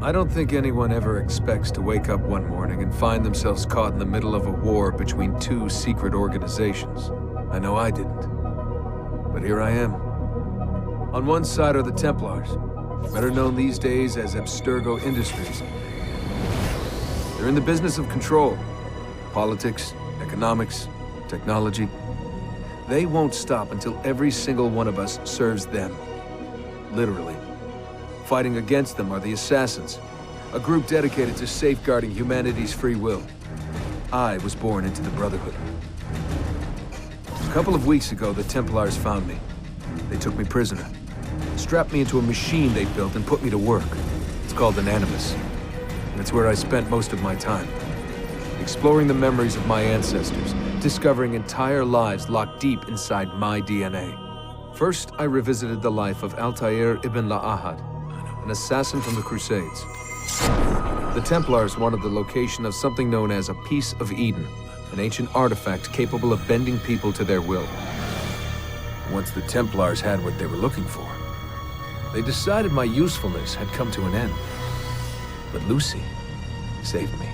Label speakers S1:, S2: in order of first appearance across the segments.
S1: I don't think anyone ever expects to wake up one morning and find themselves caught in the middle of a war between two secret organizations. I know I didn't. But here I am. On one side are the Templars, better known these days as Abstergo Industries. They're in the business of control. Politics, economics, technology. They won't stop until every single one of us serves them. Literally. Fighting against them are the Assassins, a group dedicated to safeguarding humanity's free will. I was born into the Brotherhood. A couple of weeks ago, the Templars found me. They took me prisoner, strapped me into a machine they built and put me to work. It's called an Animus. And it's where I spent most of my time. Exploring the memories of my ancestors, discovering entire lives locked deep inside my DNA. First, I revisited the life of Altair ibn La'ahad, an assassin from the Crusades. The Templars wanted the location of something known as a Piece of Eden, an ancient artifact capable of bending people to their will. Once the Templars had what they were looking for, they decided my usefulness had come to an end. But Lucy saved me.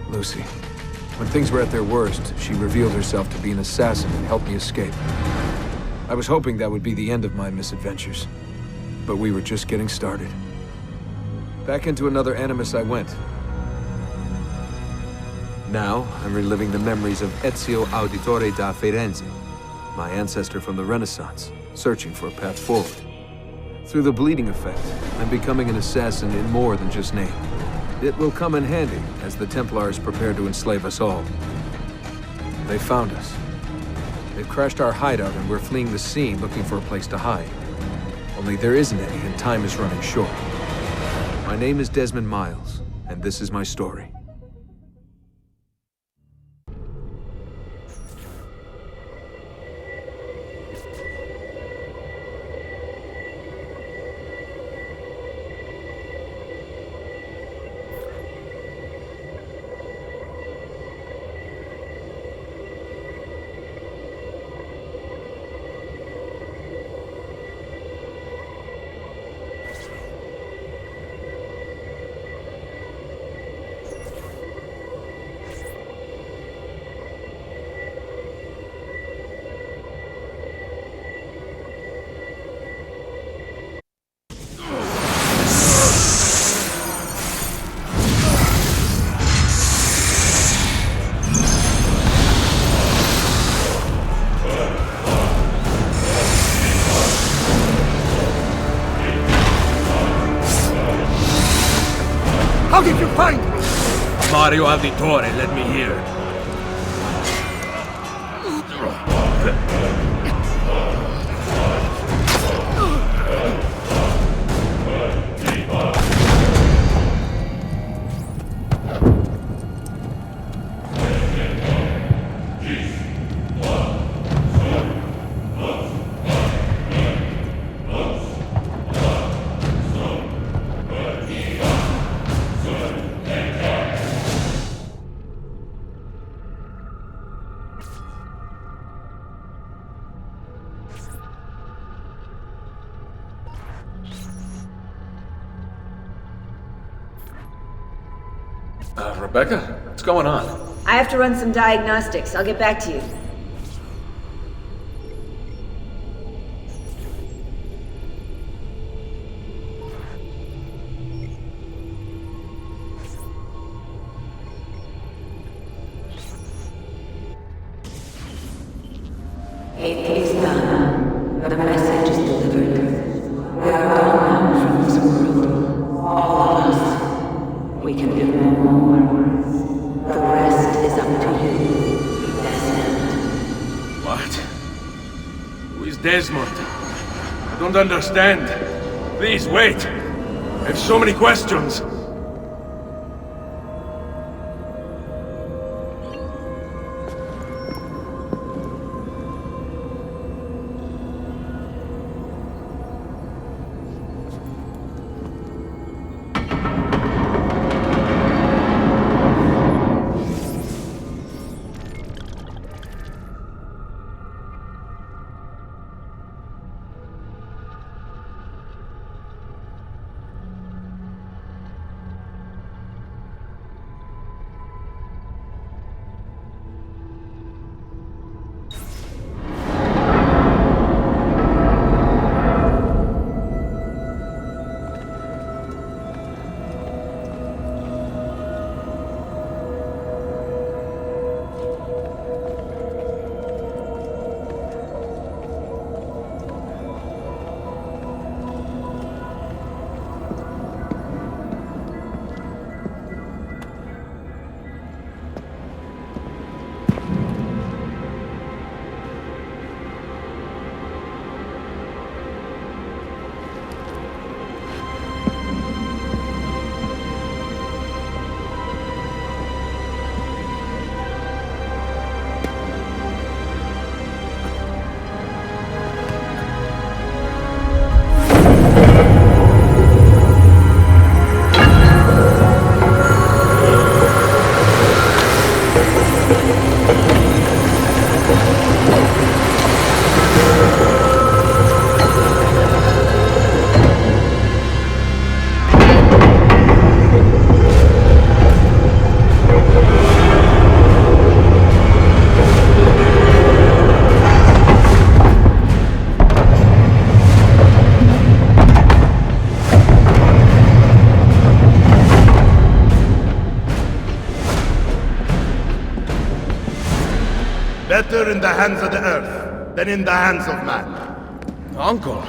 S1: Lucy. When things were at their worst, she revealed herself to be an assassin and helped me escape. I was hoping that would be the end of my misadventures. But we were just getting started. Back into another Animus I went. Now, I'm reliving the memories of Ezio Auditore da Firenze, my ancestor from the Renaissance, searching for a path forward. Through the bleeding effect, I'm becoming an assassin in more than just name. It will come in handy as the Templars prepare to enslave us all. They found us. They've crashed our hideout and we're fleeing the scene looking for a place to hide. Only there isn't any and time is running short. My name is Desmond Miles, and this is my story.
S2: How did you find me? Mario Auditore led me here.
S1: Rebecca? What's going on?
S3: I have to run some diagnostics. I'll get back to you.
S4: It is done. The message is delivered. We are gone now from this world. All of us. We can do no more. The rest is up to you, Desmond.
S2: What? Who is Desmond? I don't understand. Please, wait. I have so many questions.
S5: better in the hands of the Earth than in the hands of man.
S2: Uncle.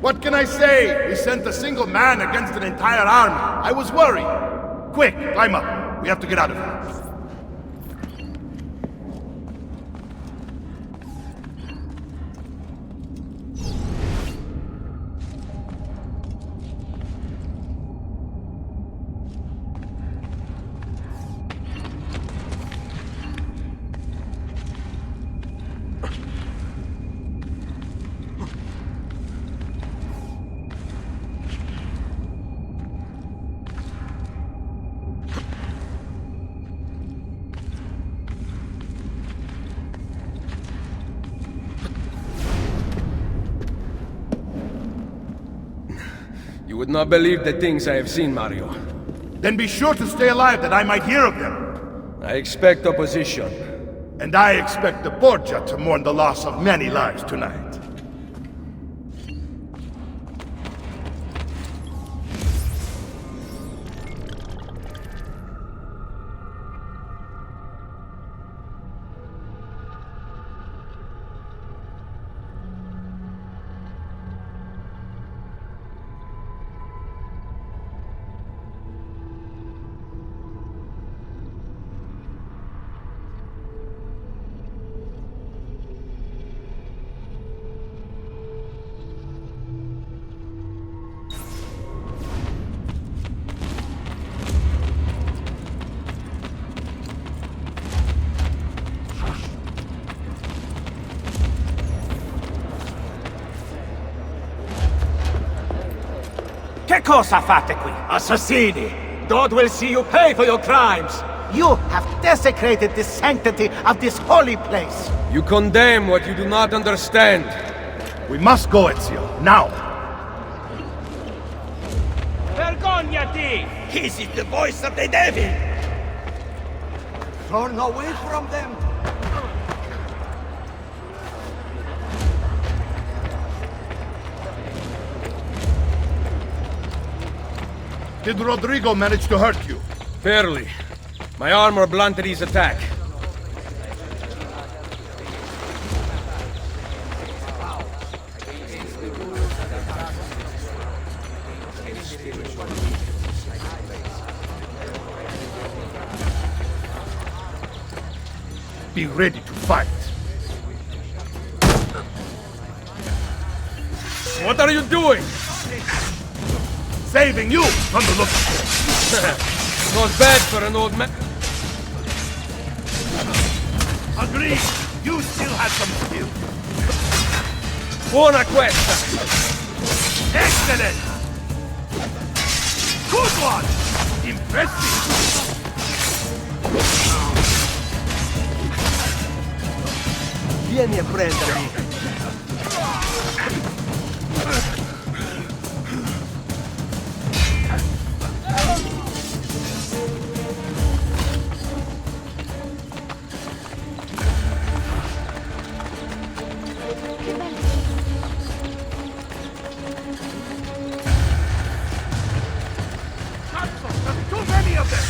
S5: What can I say? We sent a single man against an entire army. I was worried. Quick, climb up. We have to get out of here.
S2: You would not believe the things I have seen, Mario.
S5: Then be sure to stay alive that I might hear of them.
S2: I expect opposition.
S5: And I expect the Borgia to mourn the loss of many lives tonight.
S6: Che cosa fate qui? Assassini! God will see you pay for your crimes! You have desecrated the sanctity of this holy place!
S2: You condemn what you do not understand.
S5: We must go, Ezio, now!
S6: Vergognati! This is the voice of the devil! Turn away from them!
S5: Did Rodrigo manage to hurt you?
S2: Barely. My armor blunted his attack.
S5: Be ready to fight.
S2: What are you doing?
S5: Saving you from the looking
S2: Not bad for an old man.
S5: Agreed. You still have some skill.
S2: Buona questa!
S5: Excellent! Good one! Impressive!
S6: Vieni a prendermi!
S5: Too many of them!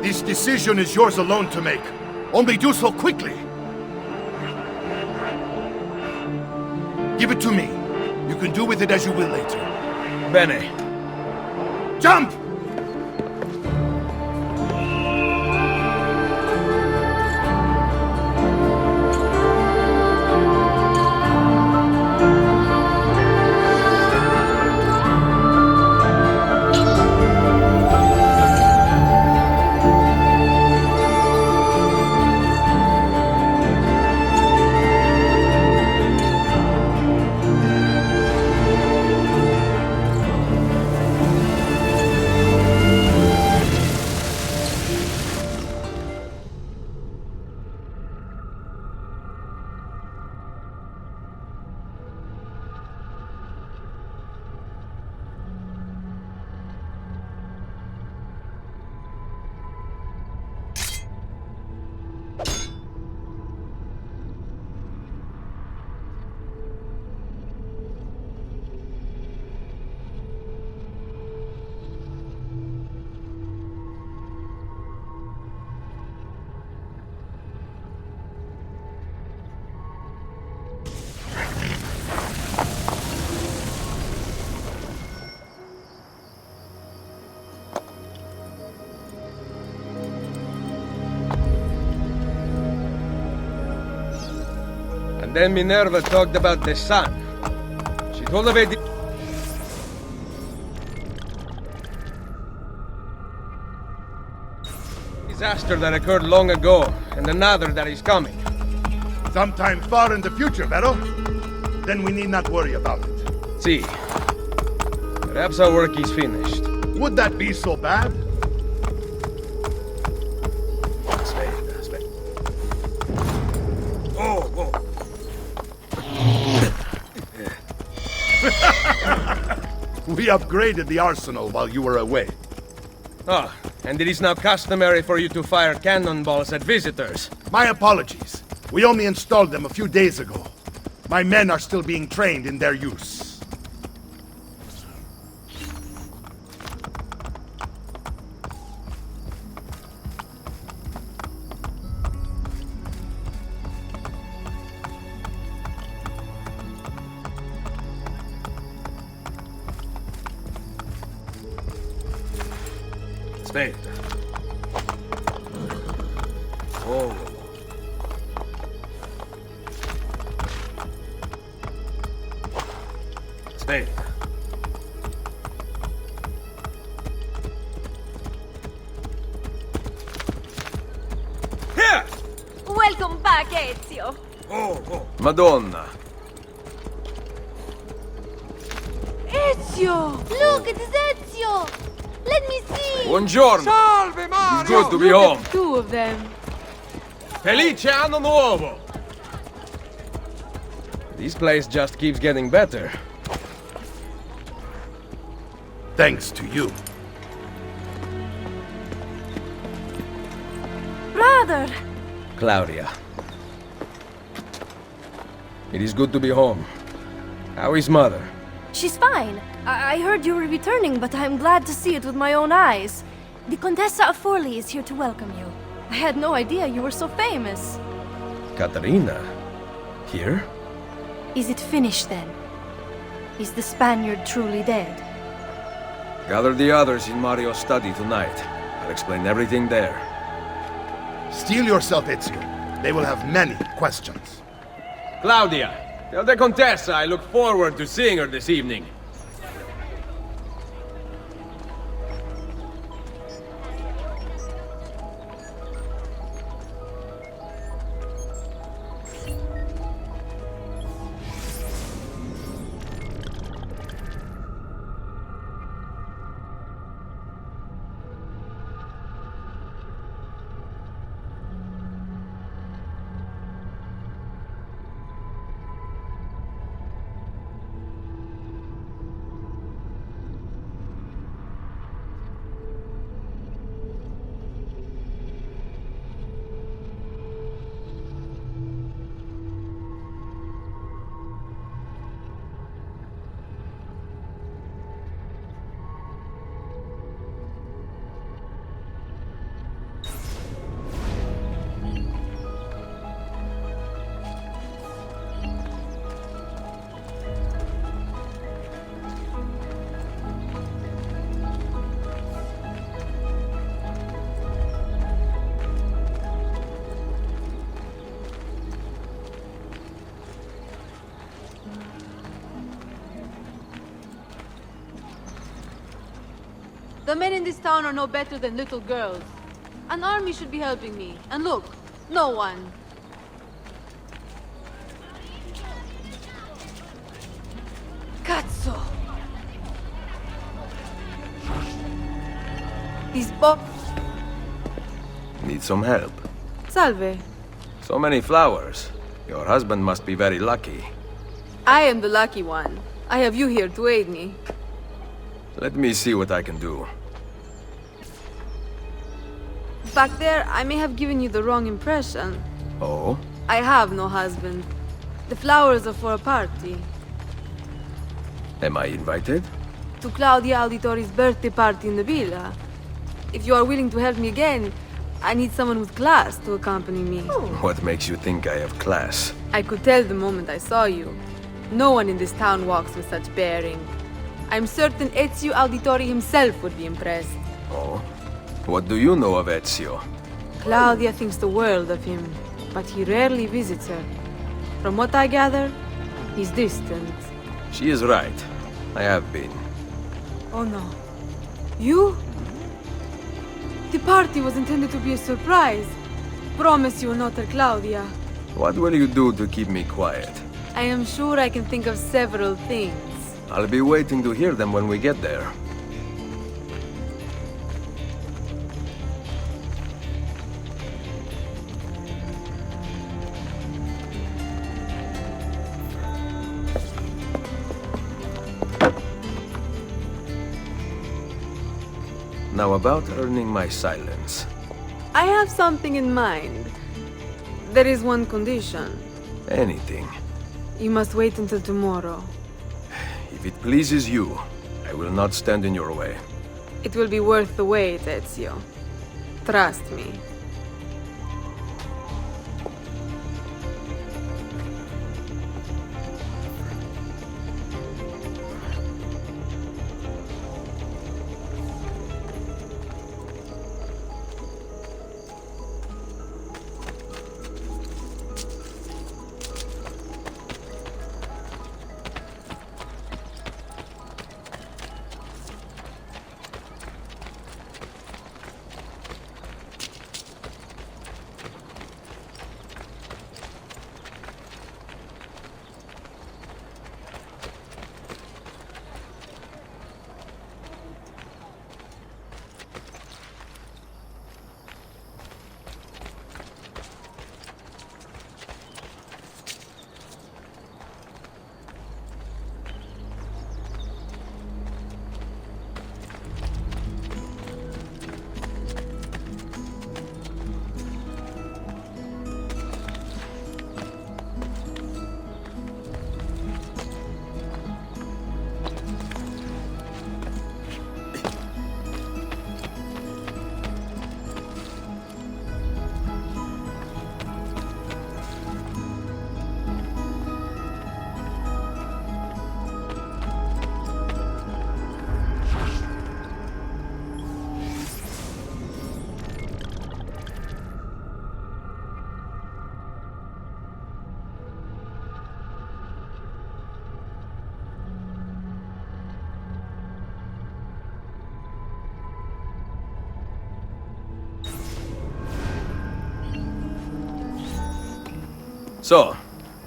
S5: This decision is yours alone to make. Only do so quickly. Give it to me. You can do with it as you will later.
S2: Bene.
S5: Jump!
S2: Then Minerva talked about the sun. She told of a disaster that occurred long ago, and another that is coming.
S5: Sometime far in the future, Vero. Then we need not worry about it.
S2: See. Perhaps our work is finished.
S5: Would that be so bad?
S2: Oh, oh.
S5: We upgraded the arsenal while you were away.
S2: Ah, and it is now customary for you to fire cannonballs at visitors.
S5: My apologies. We only installed them a few days ago. My men are still being trained in their use.
S2: Aspetta. Oh. Aspetta. Here!
S7: Welcome back, Ezio.
S2: Oh, oh.
S1: Madonna.
S7: Ezio! Look, it is Ezio! Let me see!
S1: Buongiorno.
S2: Salve, Mario!
S1: It's good to be home.
S7: Two of them.
S2: Felice Anno Nuovo! This place just keeps getting better.
S5: Thanks to you.
S7: Brother!
S2: Claudia. It is good to be home. How is Mother?
S7: She's fine. I heard you were returning, but I'm glad to see it with my own eyes. The Contessa of Forli is here to welcome you. I had no idea you were so famous.
S2: Caterina? Here?
S7: Is it finished then? Is the Spaniard truly dead?
S1: Gather the others in Mario's study tonight. I'll explain everything there.
S5: Steel yourself, Ezio. They will have many questions.
S2: Claudia, tell the Contessa I look forward to seeing her this evening.
S8: The men in this town are no better than little girls. An army should be helping me. And look, no one. Cazzo! These
S2: Need some help?
S8: Salve.
S2: So many flowers. Your husband must be very lucky.
S8: I am the lucky one. I have you here to aid me.
S2: Let me see what I can do.
S8: Back there, I may have given you the wrong impression.
S2: Oh?
S8: I have no husband. The flowers are for a party.
S2: Am I invited?
S8: To Claudia Auditori's birthday party in the villa. If you are willing to help me again, I need someone with class to accompany me.
S2: What makes you think I have class?
S8: I could tell the moment I saw you. No one in this town walks with such bearing. I'm certain Ezio Auditori himself would be impressed.
S2: Oh? What do you know of Ezio?
S8: Claudia thinks the world of him, but he rarely visits her. From what I gather, he's distant.
S2: She is right. I have been.
S8: Oh no. You? The party was intended to be a surprise. Promise you will not tell Claudia.
S2: What will you do to keep me quiet?
S8: I am sure I can think of several things.
S2: I'll be waiting to hear them when we get there. Now about earning my silence.
S8: I have something in mind. There is one condition.
S2: Anything.
S8: You must wait until tomorrow.
S2: If it pleases you, I will not stand in your way.
S8: It will be worth the wait, Ezio. Trust me.
S2: So,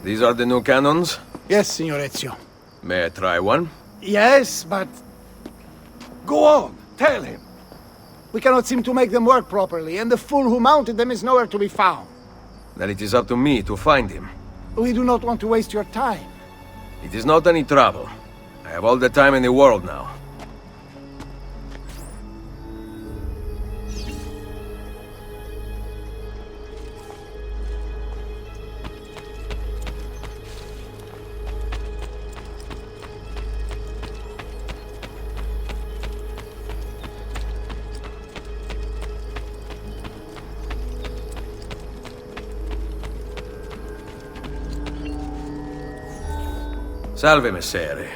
S2: these are the new cannons?
S6: Yes, Signor Ezio.
S2: May I try one?
S6: Yes, but... Go on, tell him. We cannot seem to make them work properly, and the fool who mounted them is nowhere to be found.
S2: Then it is up to me to find him.
S6: We do not want to waste your time.
S2: It is not any trouble. I have all the time in the world now. Salve, Messere.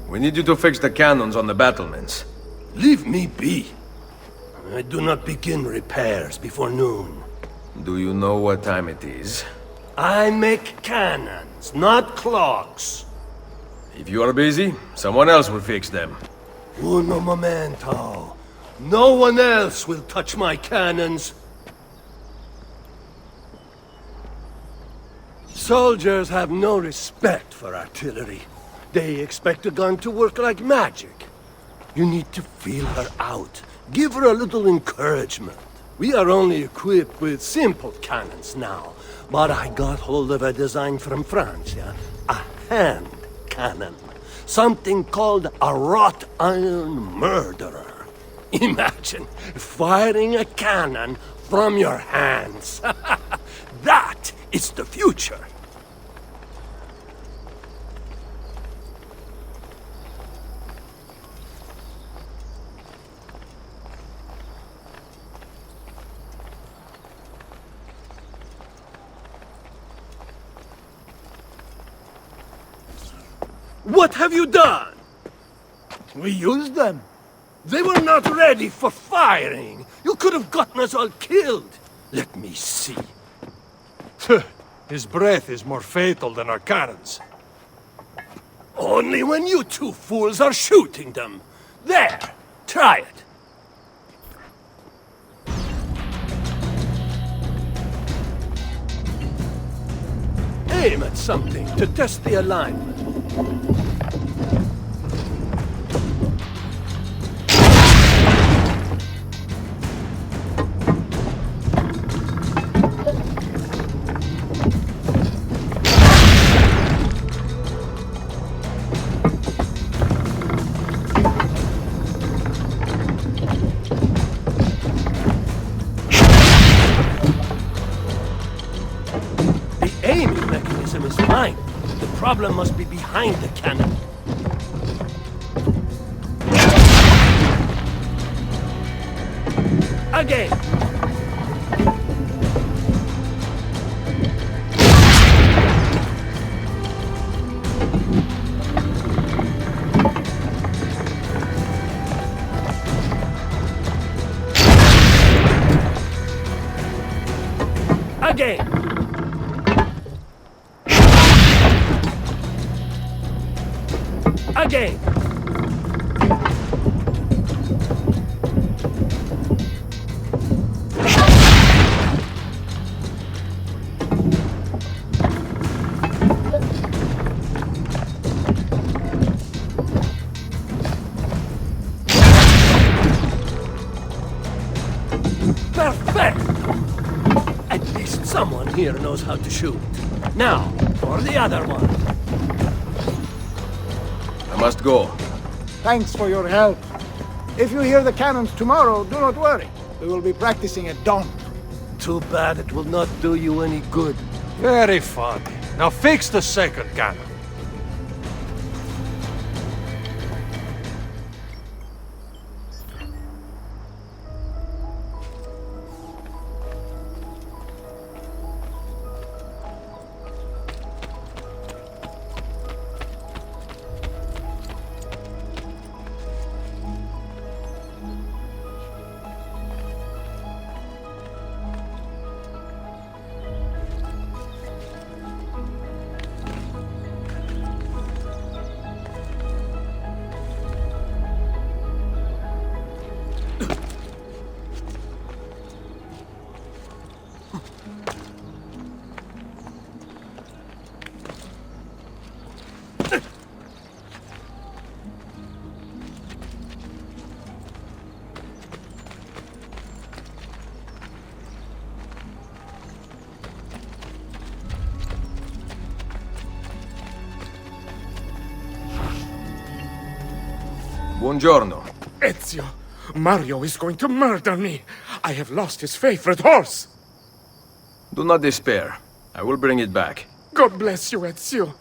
S2: We need you to fix the cannons on the battlements.
S9: Leave me be. I do not begin repairs before noon.
S2: Do you know what time it is?
S9: I make cannons, not clocks.
S2: If you are busy, someone else will fix them.
S9: Uno momento. No one else will touch my cannons. Soldiers have no respect for artillery. They expect a gun to work like magic. You need to feel her out. Give her a little encouragement. We are only equipped with simple cannons now, but I got hold of a design from France, yeah? A hand cannon. Something called a wrought iron murderer. Imagine firing a cannon from your hands. That is the future. What have you done?
S6: We used them.
S9: They were not ready for firing. You could have gotten us all killed. Let me see.
S2: His breath is more fatal than our cannons.
S9: Only when you two fools are shooting them. There, try it. Aim at something to test the alignment. The aiming mechanism is fine. The problem must be behind the cannon. Again. Again. Again. Perfect! At least someone here knows how to shoot. Now, for the other one.
S1: I must go.
S6: Thanks for your help. If you hear the cannons tomorrow, do not worry. We will be practicing at dawn.
S9: Too bad it will not do you any good.
S2: Very funny. Now fix the second cannon.
S1: Buongiorno.
S2: Ezio, Mario is going to murder me. I have lost his favorite horse.
S1: Do not despair. I will bring it back.
S2: God bless you, Ezio.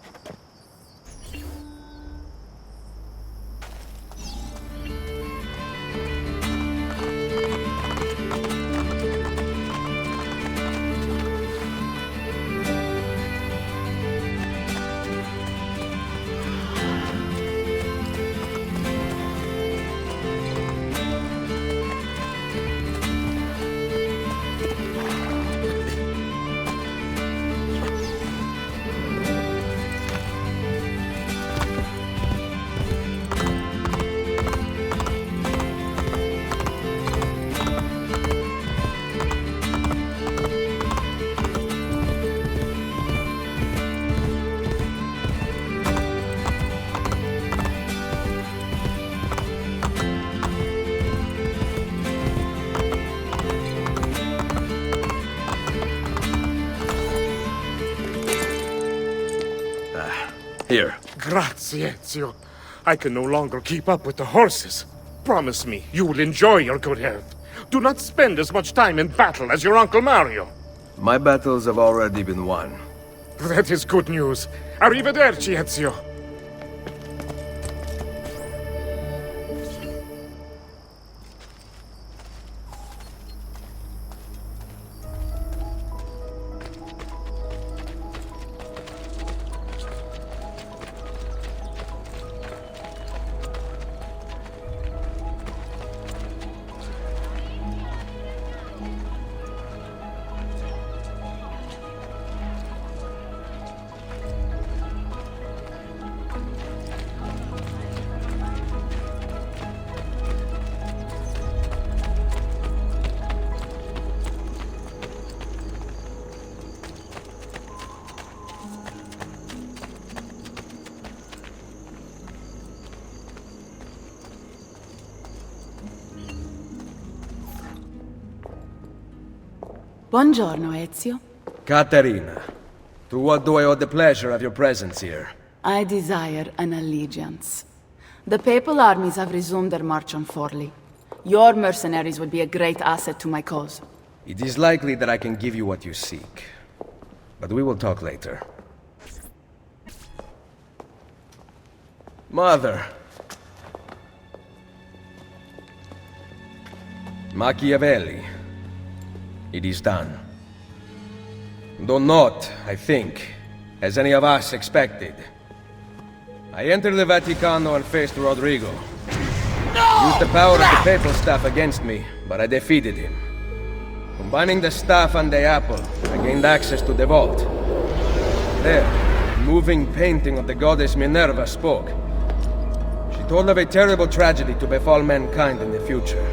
S10: Grazie, Ezio. I can no longer keep up with the horses. Promise me you will enjoy your good health. Do not spend as much time in battle as your Uncle Mario.
S11: My battles have already been won.
S10: That is good news. Arrivederci, Ezio.
S4: Buongiorno, Ezio.
S11: Caterina, to what do I owe the pleasure of your presence here?
S4: I desire an allegiance. The papal armies have resumed their march on Forli. Your mercenaries would be a great asset to my cause.
S11: It is likely that I can give you what you seek. But we will talk later. Mother! Machiavelli. It is done. Though not, I think, as any of us expected. I entered the Vaticano and faced Rodrigo. Used the power of the papal staff against me, but I defeated him. Combining the staff and the apple, I gained access to the vault. There, a moving painting of the goddess Minerva spoke. She told of a terrible tragedy to befall mankind in the future,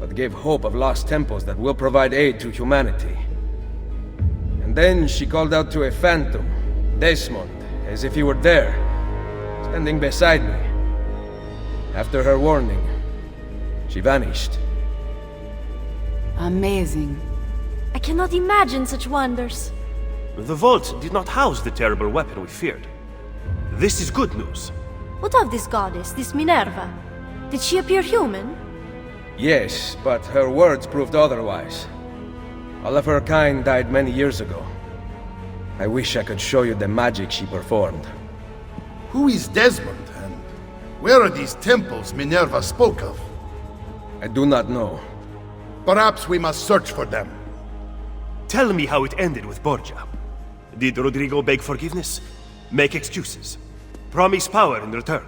S11: but gave hope of lost temples that will provide aid to humanity. And then she called out to a phantom, Desmond, as if he were there, standing beside me. After her warning, she vanished.
S4: Amazing.
S7: I cannot imagine such wonders.
S12: The vault did not house the terrible weapon we feared. This is good news.
S7: What of this goddess, this Minerva? Did she appear human?
S11: Yes, but her words proved otherwise. All of her kind died many years ago. I wish I could show you the magic she performed.
S5: Who is Desmond, and where are these temples Minerva spoke of?
S11: I do not know.
S5: Perhaps we must search for them.
S12: Tell me how it ended with Borgia. Did Rodrigo beg forgiveness? Make excuses? Promise power in return?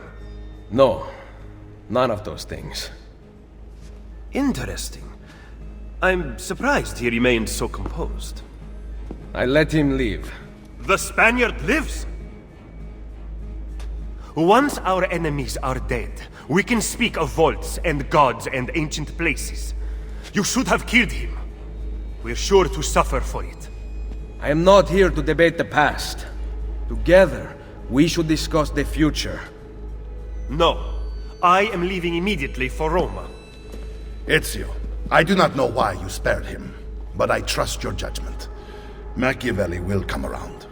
S11: No, none of those things.
S12: Interesting. I'm surprised he remained so composed.
S11: I let him leave.
S12: The Spaniard lives? Once our enemies are dead, we can speak of vaults and gods and ancient places. You should have killed him. We're sure to suffer for it.
S11: I am not here to debate the past. Together, we should discuss the future.
S12: No. I am leaving immediately for Roma.
S5: Ezio, I do not know why you spared him, but I trust your judgment. Machiavelli will come around.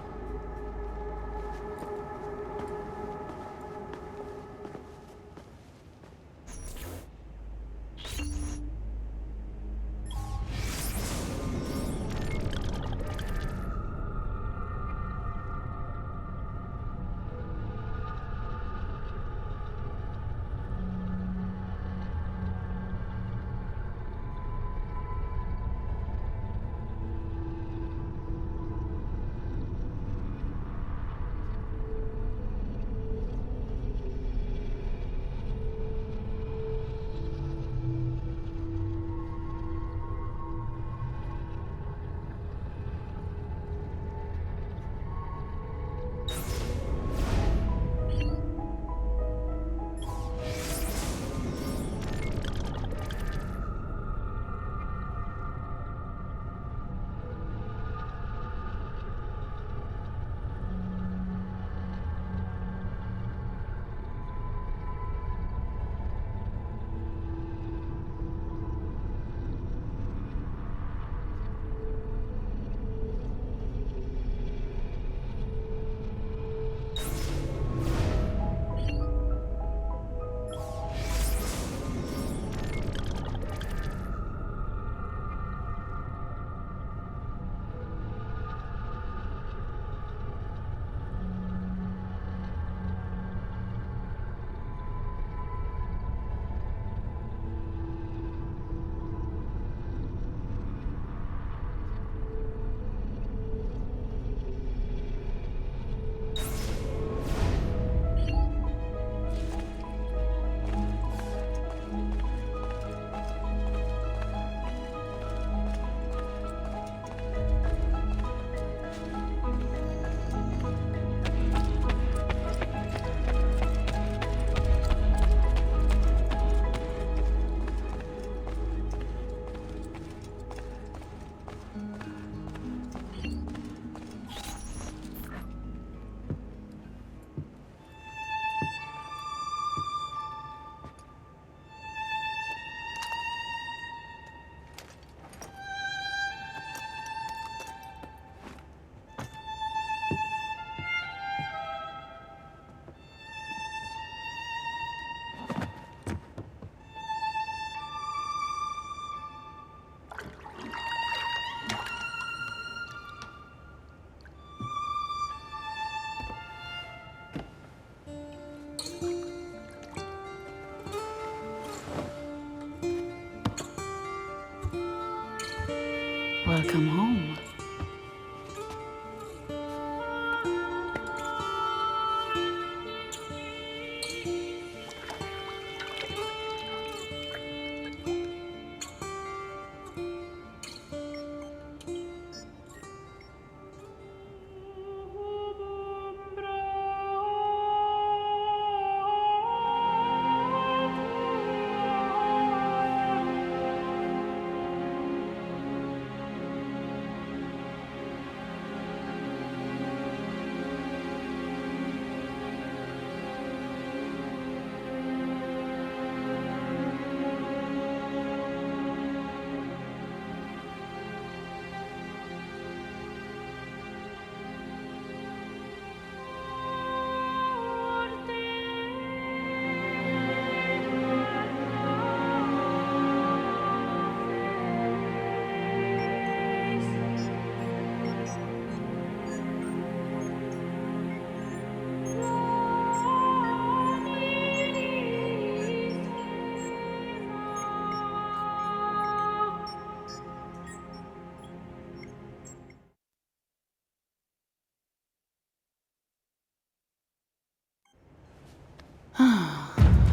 S4: Welcome home.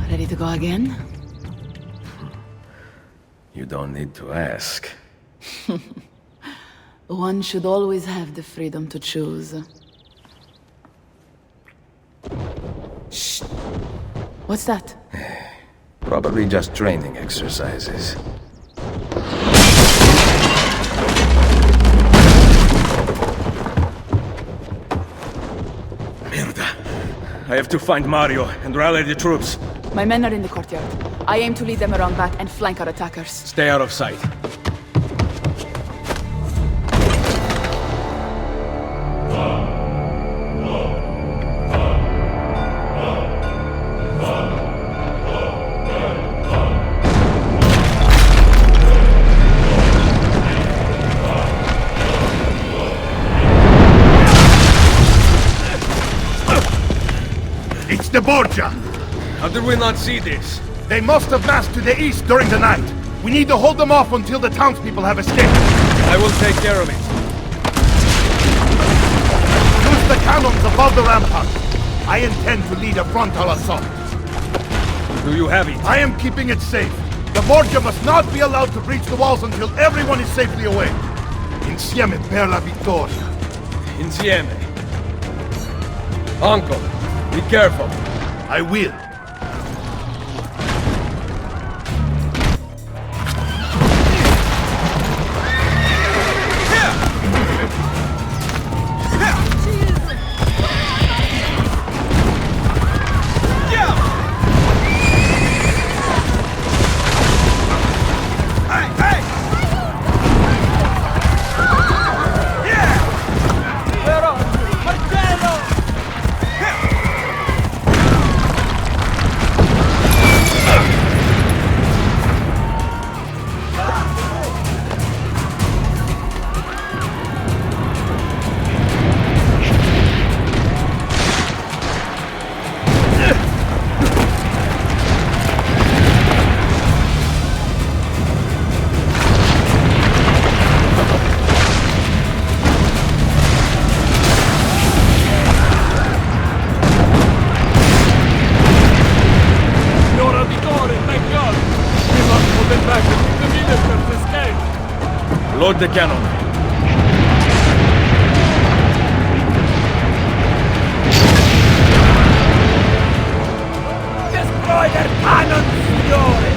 S4: Ready to go again?
S11: You don't need to ask.
S4: One should always have the freedom to choose. Shh! What's that?
S11: Probably just training exercises. Mierda. I have to find Mario and rally the troops.
S4: My men are in the courtyard. I aim to lead them around back and flank our attackers.
S11: Stay out of sight.
S5: It's the Borgia!
S11: How did we not see this?
S5: They must have massed to the east during the night. We need to hold them off until the townspeople have escaped.
S11: I will take care of it.
S5: Use the cannons above the rampart. I intend to lead a frontal assault.
S11: Do you have it?
S5: I am keeping it safe. The Borgia must not be allowed to breach the walls until everyone is safely away. Insieme per la vittoria.
S11: Insieme. Uncle, be careful.
S5: I will.
S11: Load the cannon.
S6: Destroy their cannons, signore!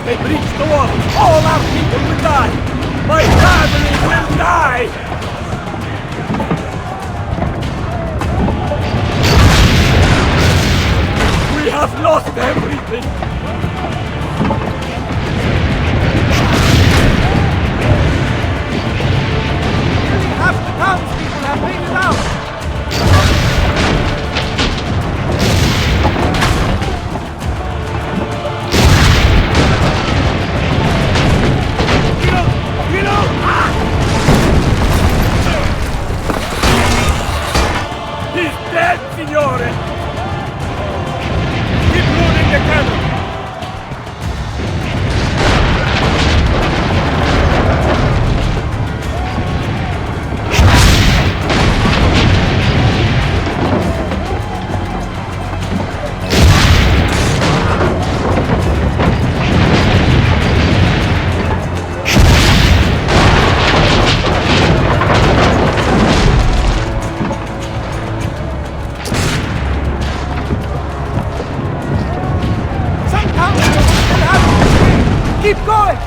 S6: They breach the wall. All our people will die. My family will die. We have lost everything. Keep going!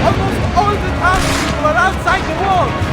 S6: Almost all the townspeople are outside the walls!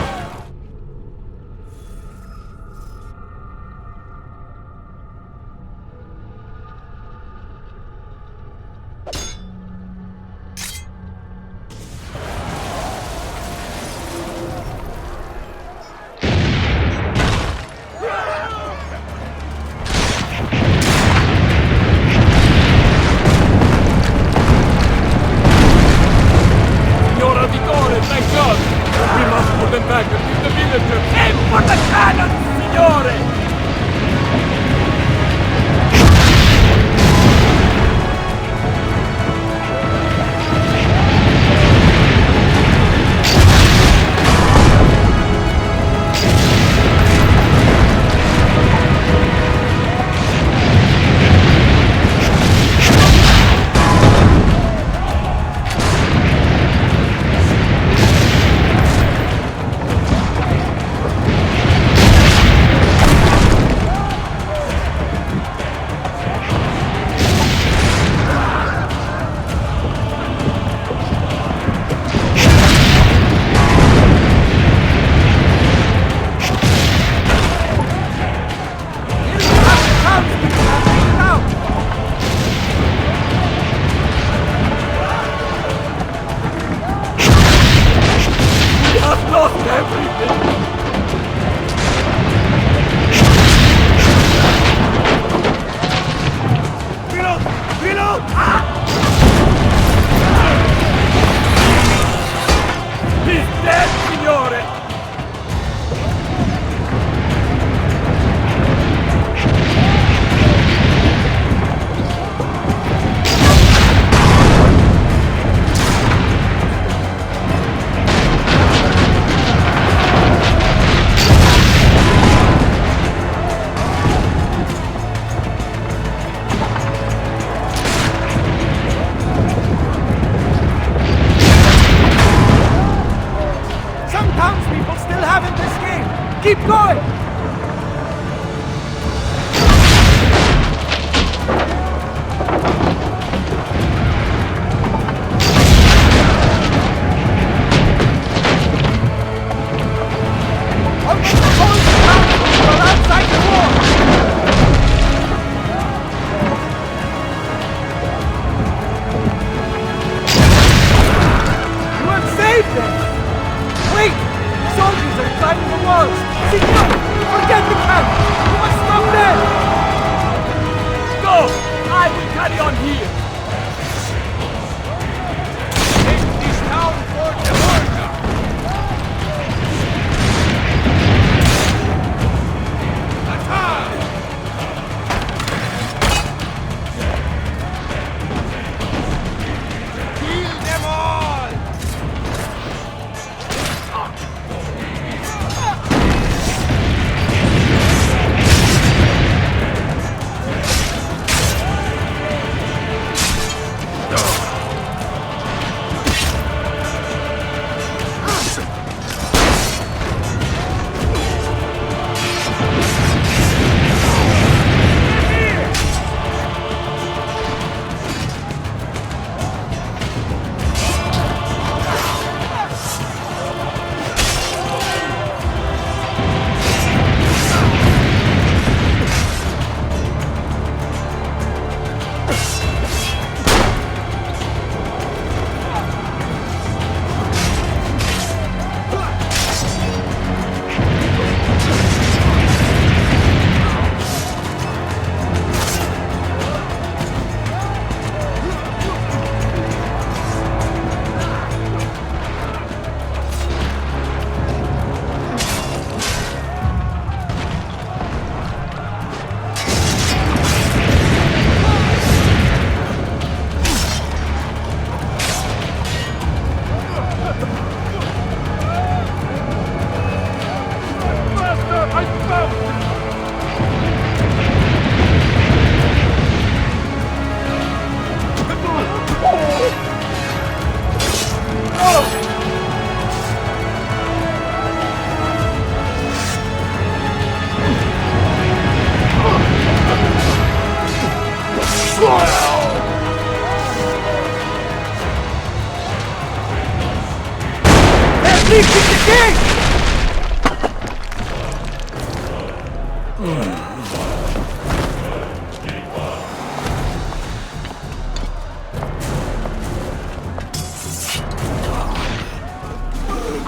S2: Thank God! We must put them back and keep the villagers! Aim for the cannons, signore!
S6: Keep going!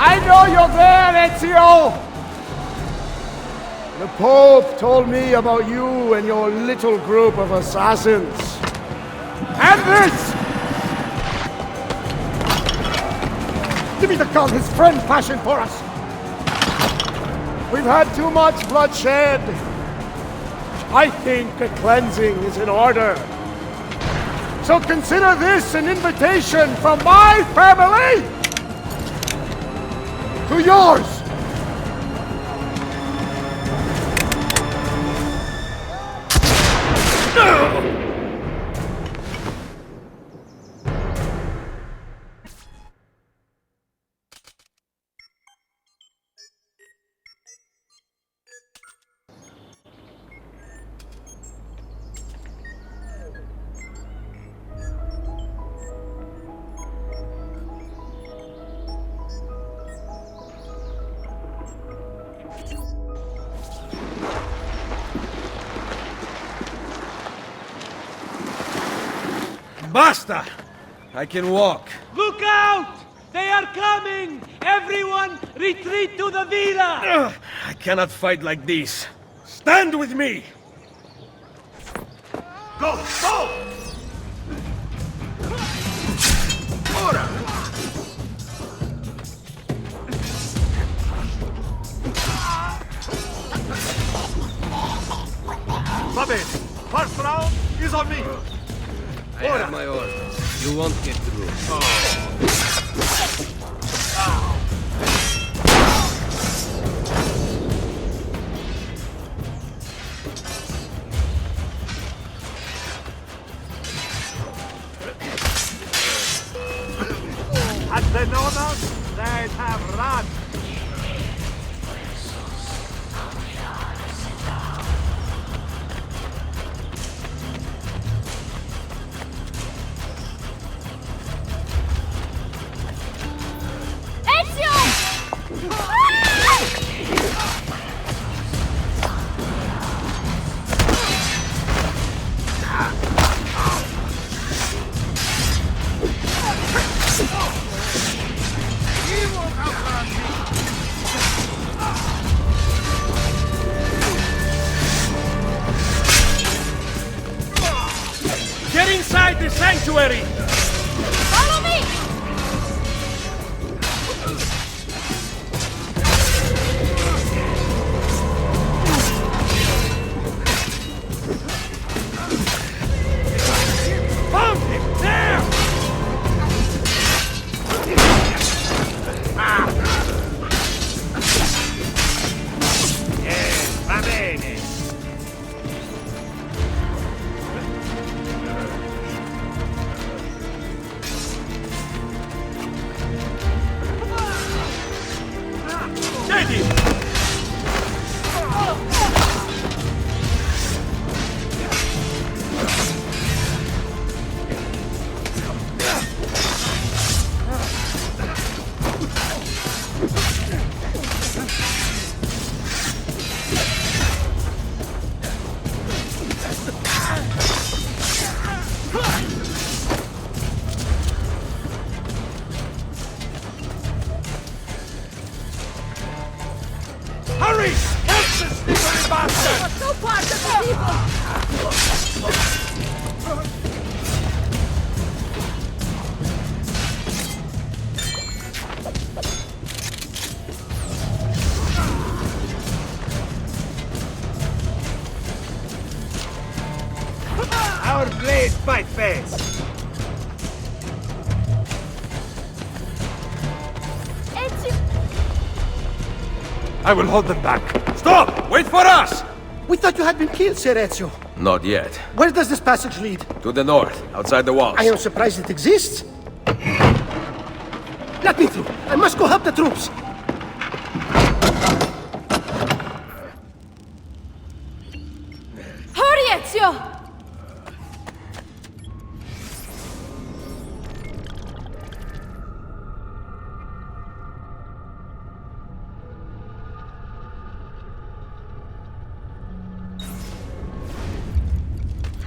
S6: I know you're there, Ezio! The Pope told me about you and your little group of assassins. And this! Give me the gun his friend fashioned for us! We've had too much bloodshed. I think a cleansing is in order. So consider this an invitation from my family to yours!
S11: Basta! I can walk.
S13: Look out! They are coming! Everyone, retreat to the villa!
S11: I cannot fight like this. Stand with me!
S5: Go! Go! Ora! Va bene. First round is on me.
S11: I have my orders. You won't get through.
S6: Had they known us, they'd have run.
S13: Get inside the sanctuary!
S7: Follow me!
S13: Found him! There!
S6: Va bene.
S13: Steady! Hurry! Help the slippery bastard!
S7: No part of the people!
S6: Our blades fight fast. I will hold them back.
S11: Stop! Wait for us!
S6: We thought you had been killed, Sir Ezio.
S11: Not yet.
S6: Where does this passage lead?
S11: To the north, outside the walls.
S6: I am surprised it exists. Let me through. I must go help the troops.
S7: Hurry, Ezio!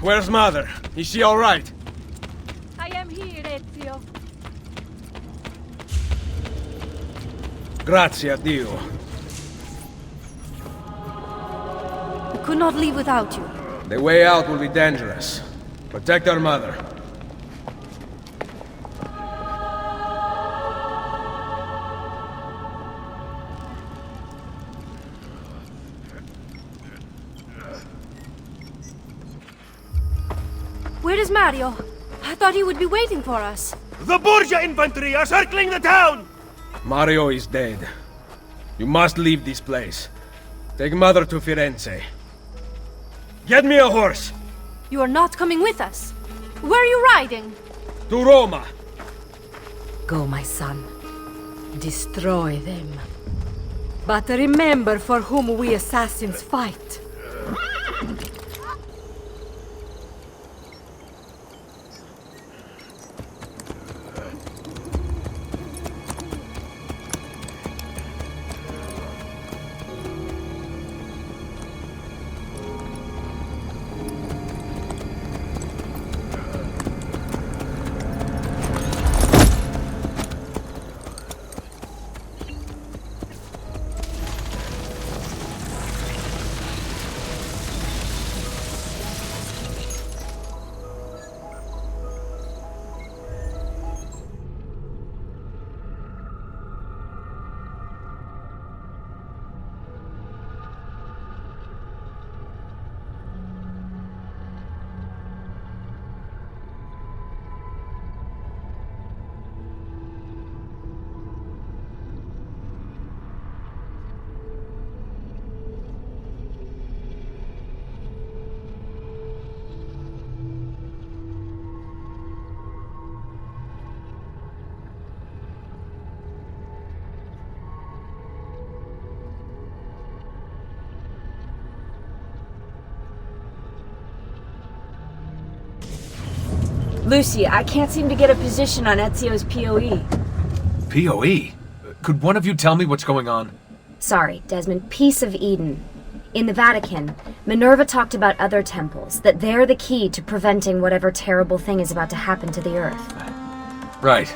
S11: Where's Mother? Is she all right?
S8: I am here, Ezio.
S11: Grazie, Dio.
S7: We could not leave without you.
S11: The way out will be dangerous. Protect our mother.
S7: Where is Mario? I thought he would be waiting for us.
S12: The Borgia infantry are circling the town!
S11: Mario is dead. You must leave this place. Take Mother to Firenze. Get me a horse!
S7: You are not coming with us. Where are you riding?
S11: To Roma!
S8: Go, my son. Destroy them. But remember for whom we assassins fight.
S3: Lucy, I can't seem to get a position on Ezio's POE.
S1: POE? Could one of you tell me what's going on?
S14: Sorry, Desmond. Peace of Eden. In the Vatican, Minerva talked about other temples, that they're the key to preventing whatever terrible thing is about to happen to the Earth.
S1: Right.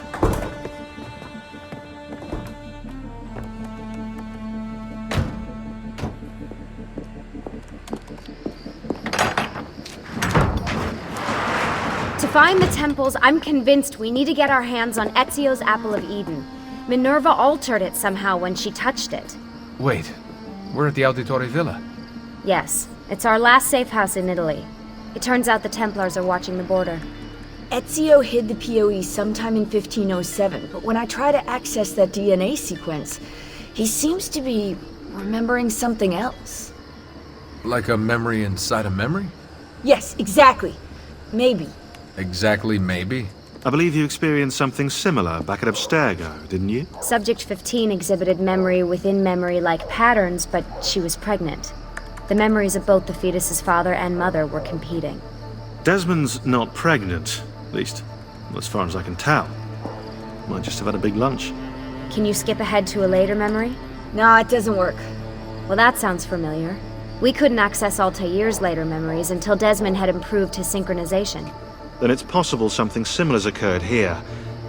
S14: To find the temples, I'm convinced we need to get our hands on Ezio's Apple of Eden. Minerva altered it somehow when she touched it.
S1: Wait, we're at the Auditore Villa.
S14: Yes, it's our last safe house in Italy. It turns out the Templars are watching the border.
S3: Ezio hid the POE sometime in 1507, but when I try to access that DNA sequence, he seems to be remembering something else.
S1: Like a memory inside a memory?
S3: Yes, exactly. Maybe.
S1: Exactly, maybe?
S15: I believe you experienced something similar back at Abstergo, didn't you?
S14: Subject 15 exhibited memory within memory-like patterns, but she was pregnant. The memories of both the fetus's father and mother were competing.
S15: Desmond's not pregnant, at least as far as I can tell. Might just have had a big lunch.
S14: Can you skip ahead to a later memory?
S3: No, it doesn't work.
S14: Well, that sounds familiar. We couldn't access Altair's later memories until Desmond had improved his synchronization.
S15: Then it's possible something similar's occurred here.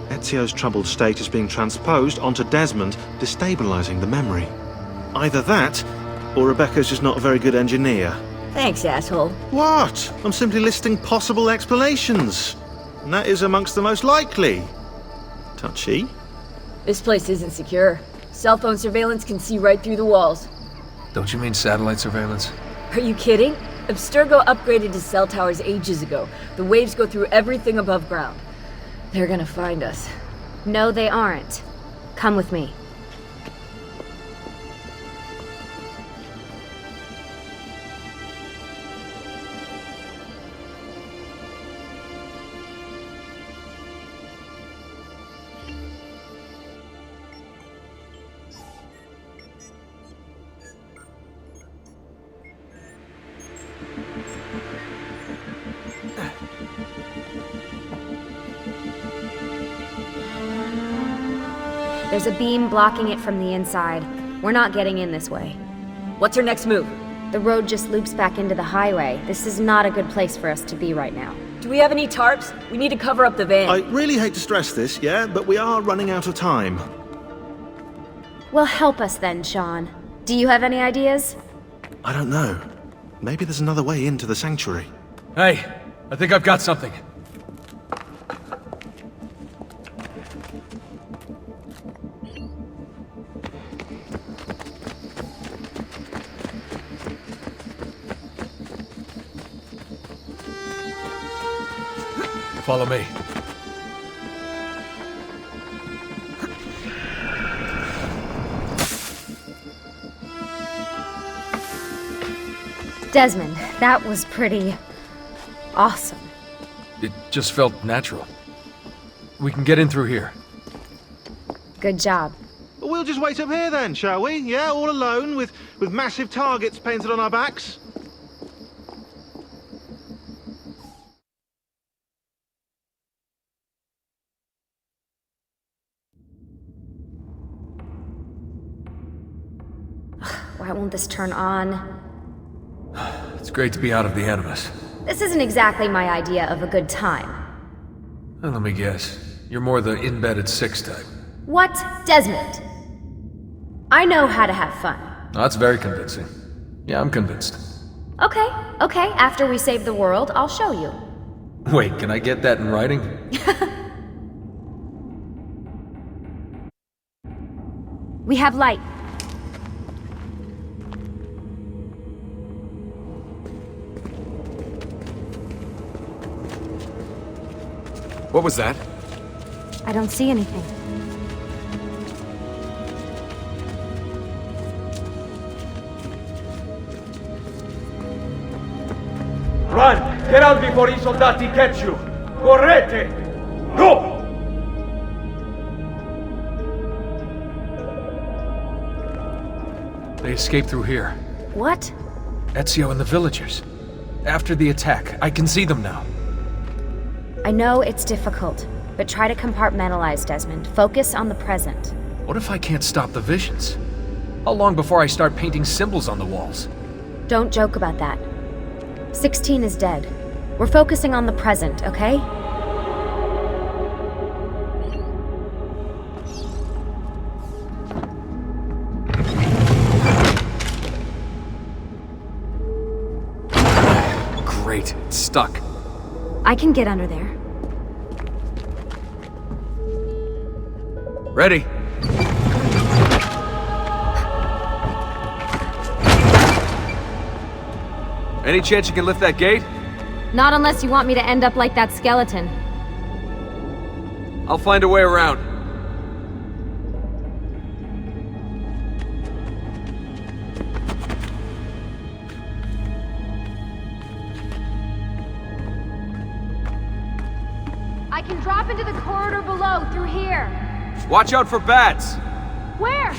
S15: Ezio's troubled state is being transposed onto Desmond, destabilizing the memory. Either that, or Rebecca's just not a very good engineer.
S3: Thanks, asshole.
S15: What? I'm simply listing possible explanations. And that is amongst the most likely. Touchy?
S3: This place isn't secure. Cell phone surveillance can see right through the walls.
S1: Don't you mean satellite surveillance?
S3: Are you kidding? Abstergo upgraded to cell towers ages ago. The waves go through everything above ground. They're gonna find us.
S14: No, they aren't. Come with me. There's a beam blocking it from the inside. We're not getting in this way.
S3: What's our next move?
S14: The road just loops back into the highway. This is not a good place for us to be right now.
S3: Do we have any tarps? We need to cover up the van.
S15: I really hate to stress this, yeah, but we are running out of time.
S14: Well, help us then, Sean. Do you have any ideas?
S15: I don't know. Maybe there's another way into the sanctuary.
S1: Hey, I think I've got something. Follow me.
S14: Desmond, that was pretty awesome.
S1: It just felt natural. We can get in through here.
S14: Good job.
S15: Well, we'll just wait up here then, shall we? Yeah, all alone with massive targets painted on our backs.
S14: Why won't this turn on?
S1: It's great to be out of the Animus.
S14: This isn't exactly my idea of a good time.
S1: Well, let me guess. You're more the in-bed at 6 type.
S14: What? Desmond? I know how to have fun.
S1: Oh, that's very convincing. Yeah, I'm convinced.
S14: Okay, after we save the world, I'll show you.
S1: Wait, can I get that in writing?
S14: We have light.
S1: What was that?
S14: I don't see anything.
S2: Run! Get out before I soldati catch you! Correte! Go!
S1: They escaped through here.
S14: What?
S1: Ezio and the villagers. After the attack, I can see them now.
S14: I know it's difficult, but try to compartmentalize, Desmond. Focus on the present.
S1: What if I can't stop the visions? How long before I start painting symbols on the walls?
S14: Don't joke about that. 16 is dead. We're focusing on the present, okay?
S1: Great, it's stuck.
S14: I can get under there.
S1: Ready? Any chance you can lift that gate?
S14: Not unless you want me to end up like that skeleton.
S1: I'll find a way around.
S14: I can drop into the corridor below, through here.
S1: Watch out for bats!
S14: Where?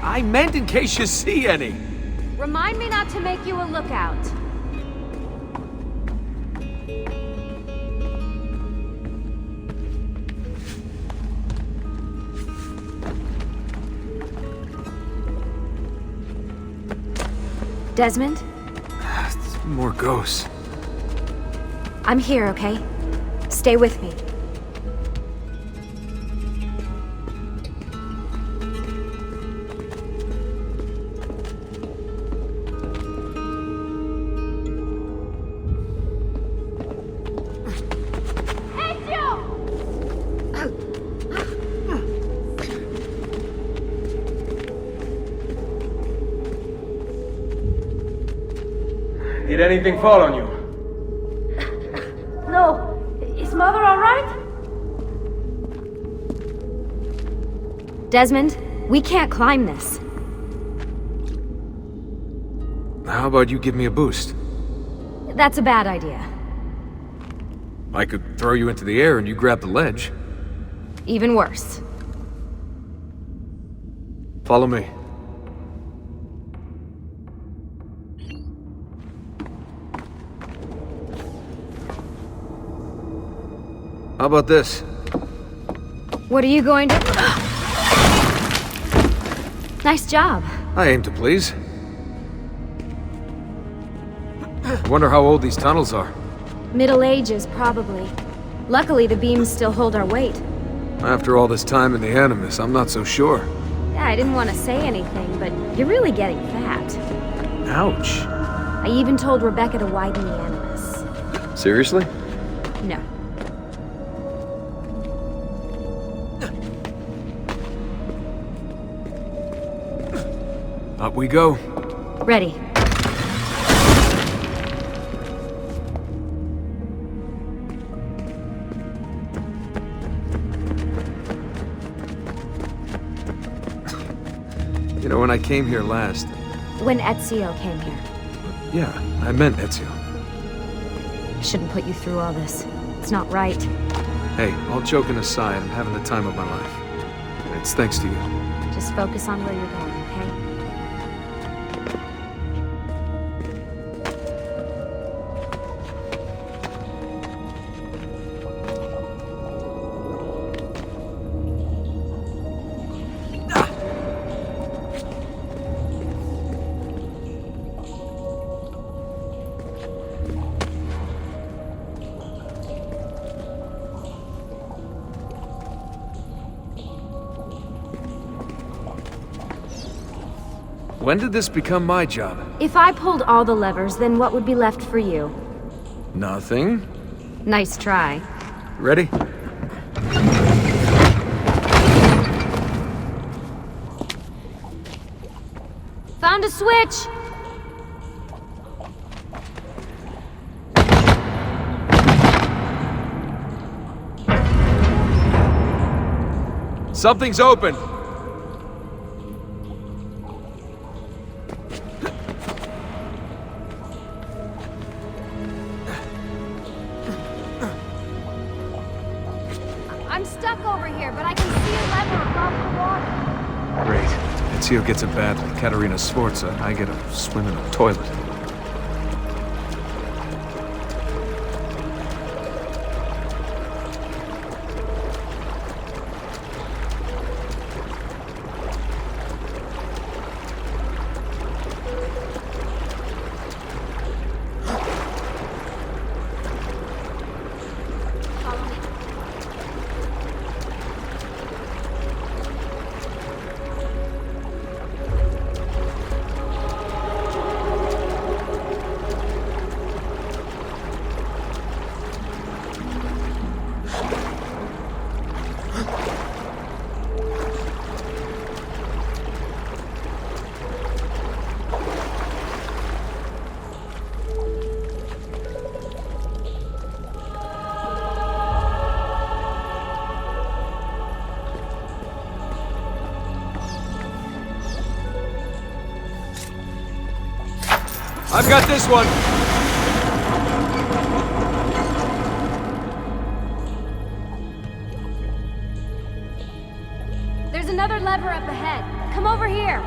S1: I meant in case you see any.
S14: Remind me not to make you a lookout. Desmond?
S1: More ghosts.
S14: I'm here, okay? Stay with me.
S2: Did anything fall on you?
S7: No. Is Mother all right?
S14: Desmond, we can't climb this.
S1: How about you give me a boost?
S14: That's a bad idea.
S1: I could throw you into the air and you grab the ledge.
S14: Even worse.
S1: Follow me. How about this?
S14: What are you going to... Nice job.
S1: I aim to please. Wonder how old these tunnels are.
S14: Middle Ages, probably. Luckily, the beams still hold our weight.
S1: After all this time in the Animus, I'm not so sure.
S14: Yeah, I didn't want to say anything, but you're really getting fat.
S1: Ouch.
S14: I even told Rebecca to widen the Animus.
S1: Seriously?
S14: No.
S1: Up we go.
S14: Ready.
S1: You know, when I came here last...
S14: When Ezio came here.
S1: Yeah, I meant Ezio.
S14: I shouldn't put you through all this. It's not right.
S1: Hey, all joking aside, I'm having the time of my life. And it's thanks to you.
S14: Just focus on where you're going, okay?
S1: When did this become my job?
S14: If I pulled all the levers, then what would be left for you?
S1: Nothing.
S14: Nice try.
S1: Ready?
S14: Found a switch!
S1: Something's open!
S14: I'm stuck over here, but I can see a lever above the water.
S1: Great. Ezio gets a bath with Katerina Sforza. I get a swim in a toilet. I've got this one!
S14: There's another lever up ahead. Come over here.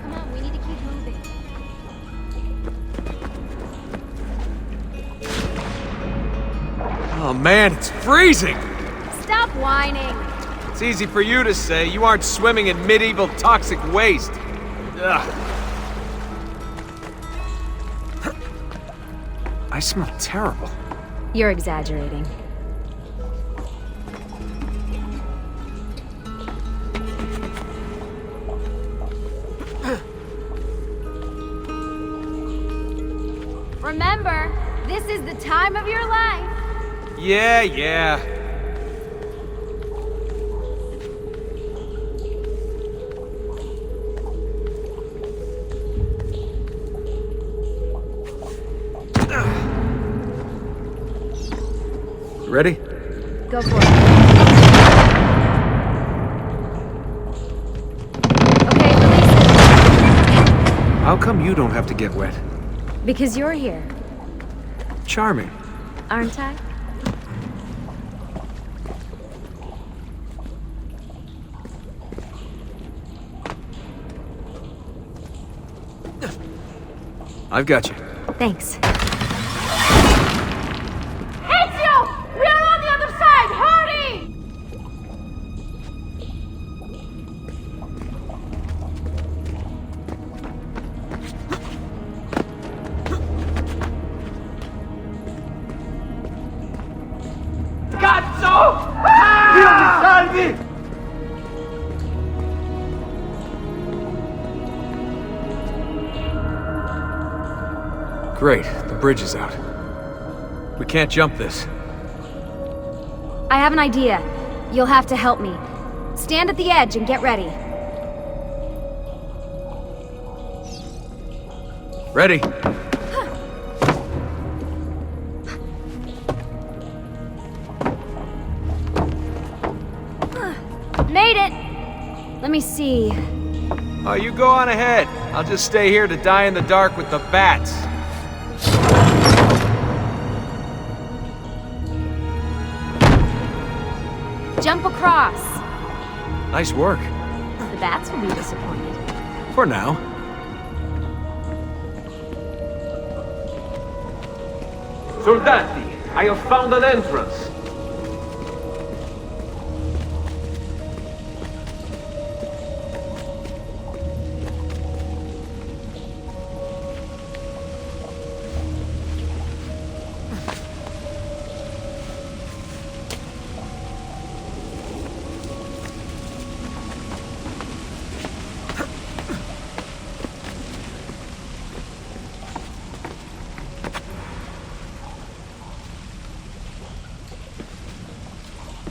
S14: Come on, we need to keep moving.
S1: Oh man, it's freezing!
S14: Stop whining.
S1: It's easy for you to say. You aren't swimming in medieval toxic waste. Ugh. I smell terrible.
S14: You're exaggerating. Remember, this is the time of your life.
S1: Yeah. Ready?
S14: Go for it. Okay, release it.
S1: How come you don't have to get wet?
S14: Because you're here,
S1: Charming.
S14: aren't I?
S1: I've got you.
S14: Thanks.
S7: Ezio! We are on the other side! Hurry!
S1: Great, the bridge is out. We can't jump this.
S14: I have an idea. You'll have to help me. Stand at the edge and get ready.
S1: Ready.
S14: Made it! Let me see.
S1: Oh, you go on ahead. I'll just stay here to die in the dark with the bats.
S14: Jump across.
S1: Nice work.
S14: The bats will be disappointed.
S1: For now.
S13: Soldati, I have found an entrance.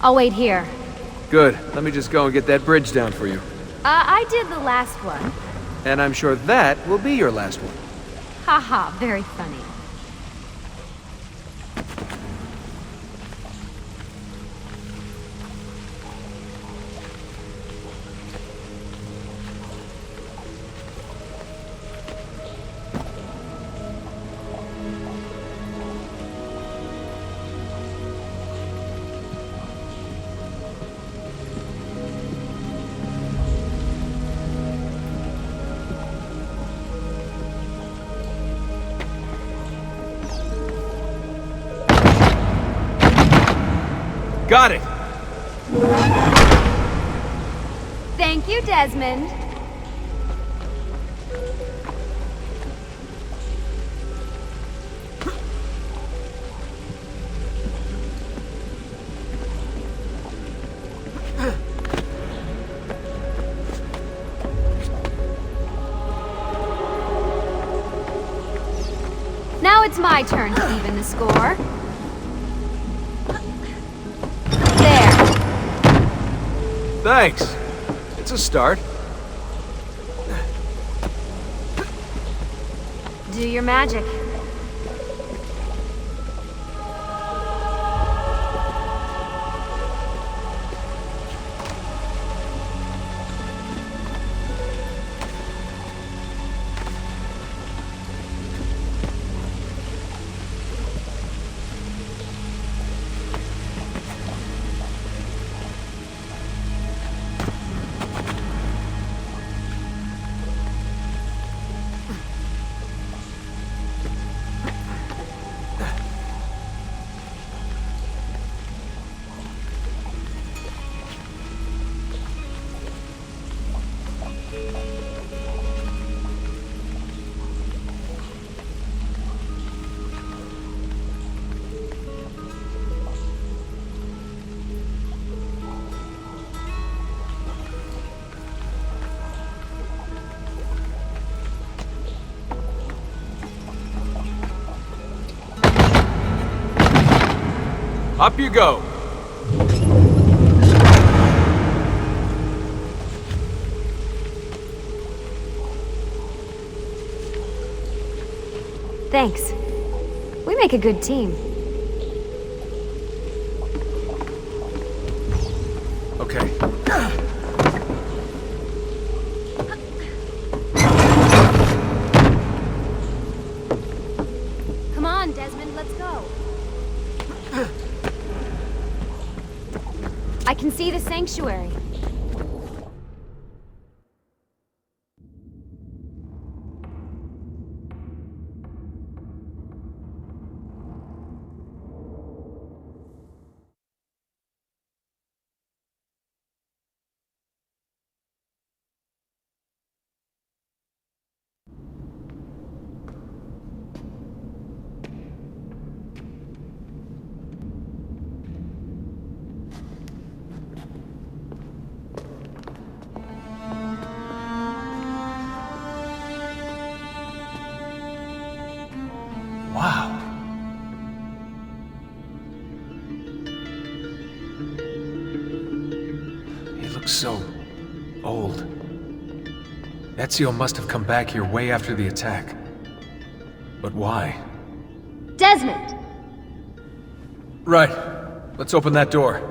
S14: I'll wait here.
S1: Good. Let me just go and get that bridge down for you.
S14: I did the last one.
S1: And I'm sure that will be your last one.
S14: Haha, very funny.
S1: Got it!
S14: Thank you, Desmond. Now it's my turn to even the score.
S1: Thanks. It's a start.
S14: Do your magic.
S1: Up you go.
S14: Thanks. We make a good team.
S1: Okay.
S14: Come on, Desmond, let's go. I can see the sanctuary.
S1: looks so old. Ezio must have come back here way after the attack. But why?
S14: Desmond!
S1: Right. Let's open that door.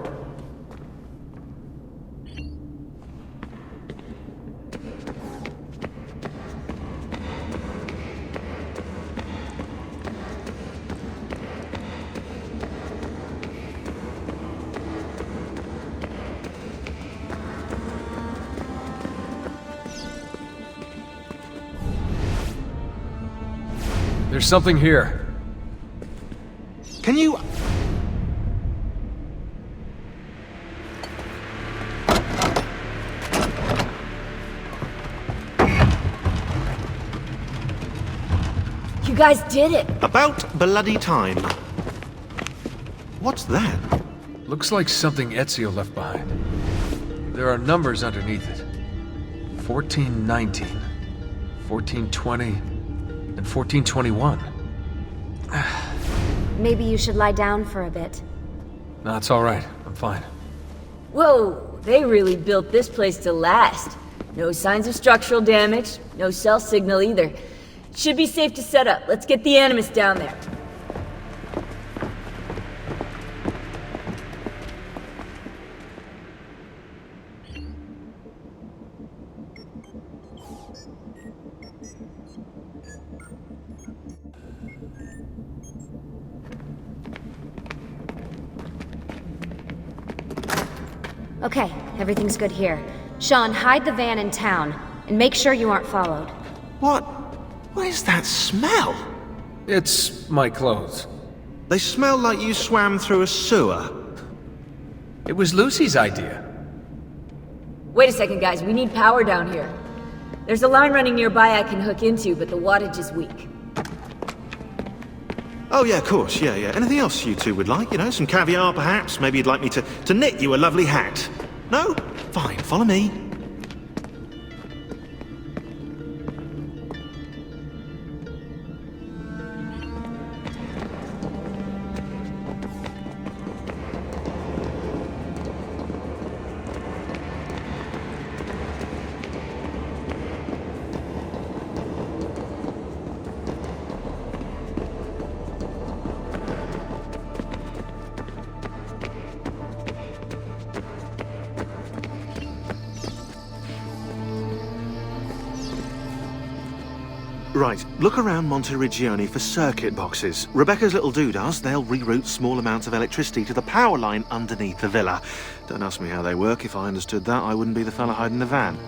S1: There's something here.
S15: Can you...
S3: You guys did it!
S15: About bloody time. What's that?
S1: Looks like something Ezio left behind. There are numbers underneath it. 1419, 1420, and 1421.
S14: Maybe you should lie down for a bit.
S1: No, it's all right. I'm fine.
S3: Whoa, they really built this place to last. No signs of structural damage, no cell signal either. Should be safe to set up. Let's get the Animus down there.
S14: Okay, everything's good here. Sean, hide the van in town, and make sure you aren't followed.
S15: What? What is that smell?
S1: It's my clothes.
S15: They smell like you swam through a sewer.
S1: It was Lucy's idea.
S3: Wait a second, guys. We need power down here. There's a line running nearby I can hook into, but the wattage is weak.
S15: Oh yeah, of course, yeah. Anything else you two would like? You know, some caviar perhaps? Maybe you'd like me to knit you a lovely hat? No? Fine, follow me. Right, look around Monteriggioni for circuit boxes. Rebecca's little doodahs, they'll reroute small amounts of electricity to the power line underneath the villa. Don't ask me how they work. If I understood that, I wouldn't be the fella hiding the van.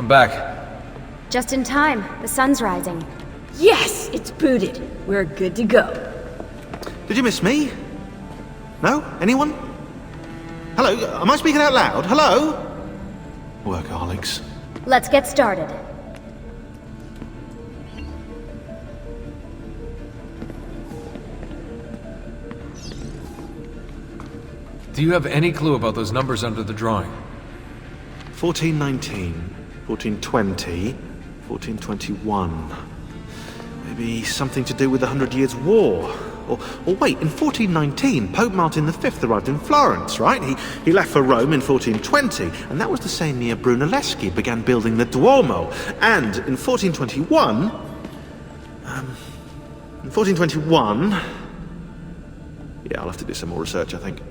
S1: I'm back.
S14: Just in time. The sun's rising.
S3: Yes, it's booted. We're good to go.
S15: Did you miss me? No? Anyone? Hello? Am I speaking out loud? Hello? Workaholics.
S14: Let's get started.
S1: Do you have any clue about those numbers under the drawing?
S15: 1419, 1420, 1421. Maybe something to do with the 100 Years' War. Or wait, in 1419, Pope Martin V arrived in Florence, right? He left for Rome in 1420, and that was the same year Brunelleschi began building the Duomo. And in 1421... Yeah, I'll have to do some more research, I think.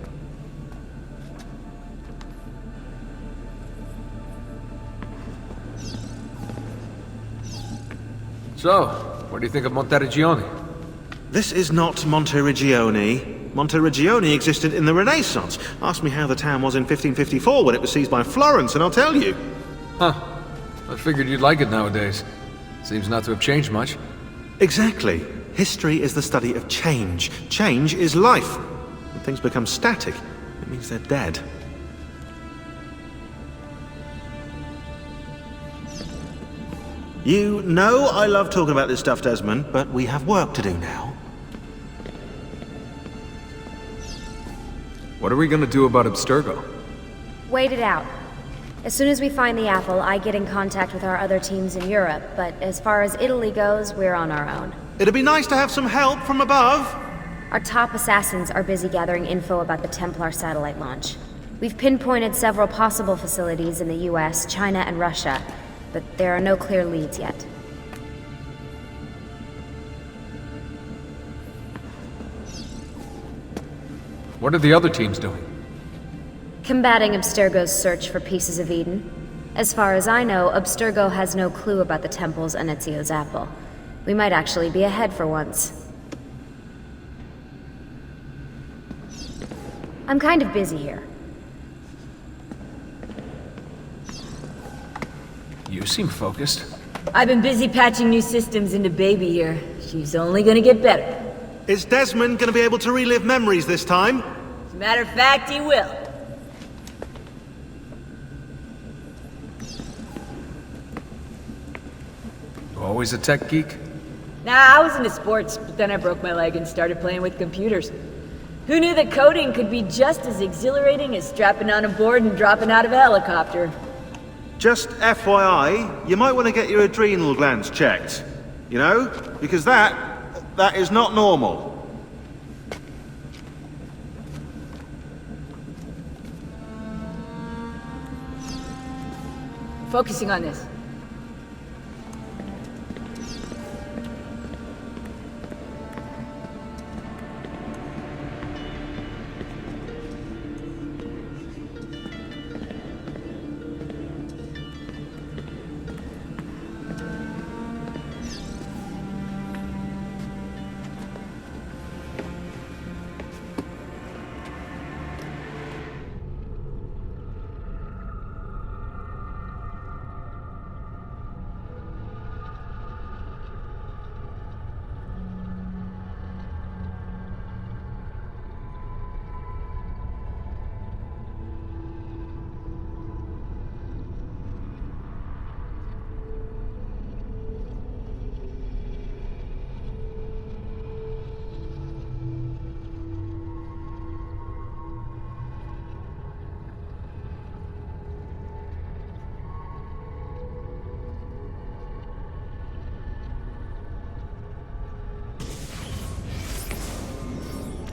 S1: So, what do you think of Monteriggioni?
S15: This is not Monteriggioni. Monteriggioni existed in the Renaissance. Ask me how the town was in 1554 when it was seized by Florence, and I'll tell you.
S1: Huh. I figured you'd like it nowadays. Seems not to have changed much.
S15: Exactly. History is the study of change. Change is life. When things become static, it means they're dead. You know I love talking about this stuff, Desmond, but we have work to do now.
S1: What are we gonna do about Abstergo?
S14: Wait it out. As soon as we find the apple, I get in contact with our other teams in Europe, but as far as Italy goes, we're on our own.
S15: It'd be nice to have some help from above.
S14: Our top assassins are busy gathering info about the Templar satellite launch. We've pinpointed several possible facilities in the US, China, and Russia, but there are no clear leads yet.
S1: What are the other teams doing?
S14: Combating Abstergo's search for pieces of Eden. As far as I know, Abstergo has no clue about the temples and Ezio's apple. We might actually be ahead for once. I'm kind of busy here.
S1: You seem focused.
S3: I've been busy patching new systems into Baby here. She's only gonna get better.
S15: Is Desmond gonna be able to relive memories this time?
S3: As a matter of fact, he will.
S1: Always a tech geek?
S3: Nah, I was into sports, but then I broke my leg and started playing with computers. Who knew that coding could be just as exhilarating as strapping on a board and dropping out of a helicopter?
S15: Just FYI, you might want to get your adrenal glands checked. You know? Because that is not normal.
S3: Focusing on this.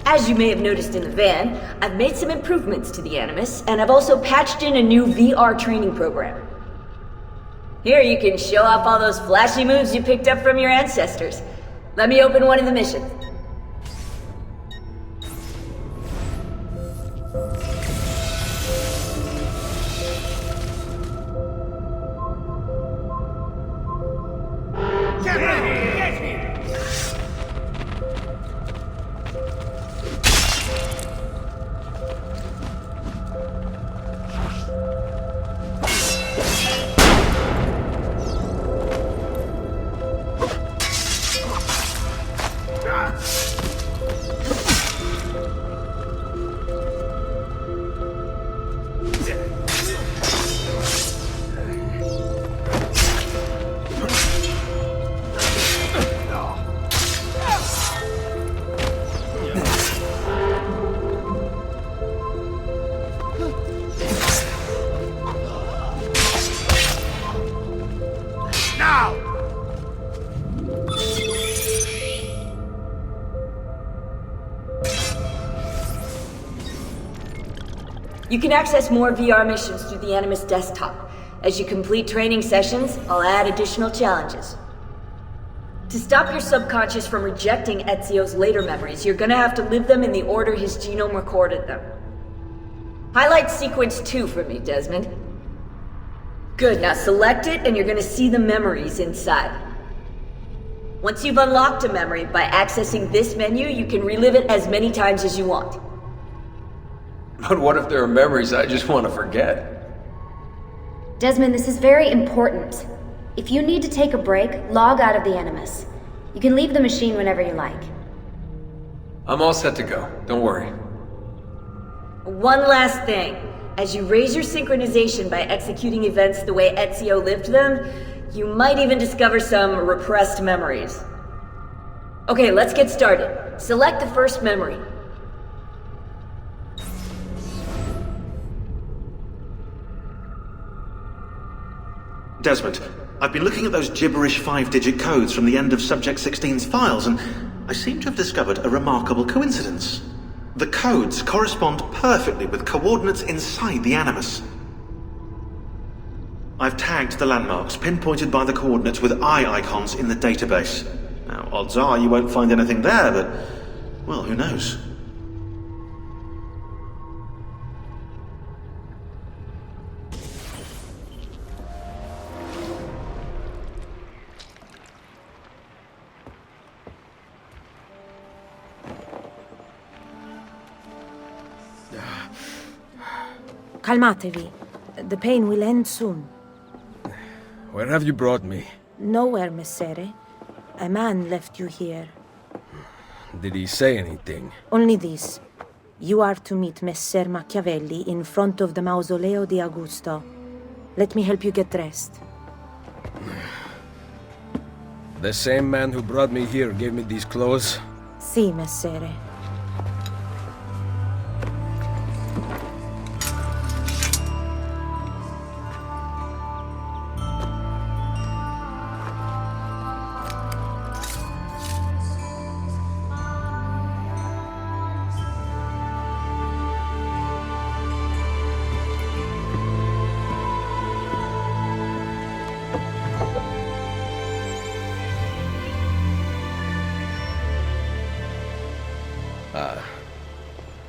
S3: As you may have noticed in the van, I've made some improvements to the Animus, and I've also patched in a new VR training program. Here you can show off all those flashy moves you picked up from your ancestors. Let me open one of the missions. You can access more VR missions through the Animus desktop. As you complete training sessions, I'll add additional challenges. To stop your subconscious from rejecting Ezio's later memories, you're gonna have to live them in the order his genome recorded them. Highlight sequence 2 for me, Desmond. Good, now select it and you're gonna see the memories inside. Once you've unlocked a memory, by accessing this menu, you can relive it as many times as you want.
S11: But what if there are memories I just want to forget?
S14: Desmond, this is very important. If you need to take a break, log out of the Animus. You can leave the machine whenever you like.
S11: I'm all set to go. Don't worry.
S3: One last thing. As you raise your synchronization by executing events the way Ezio lived them, you might even discover some repressed memories. Okay, let's get started. Select the first memory.
S15: Desmond, I've been looking at those gibberish 5-digit codes from the end of Subject 16's files, and I seem to have discovered a remarkable coincidence. The codes correspond perfectly with coordinates inside the Animus. I've tagged the landmarks pinpointed by the coordinates with eye icons in the database. Now, odds are you won't find anything there, but, well, who knows?
S16: Calmatevi. The pain will end soon.
S11: Where have you brought me?
S16: Nowhere, Messere. A man left you here.
S11: Did he say anything?
S16: Only this. You are to meet Messer Machiavelli in front of the Mausoleo di Augusto. Let me help you get dressed.
S11: The same man who brought me here gave me these clothes?
S16: Si, Messere.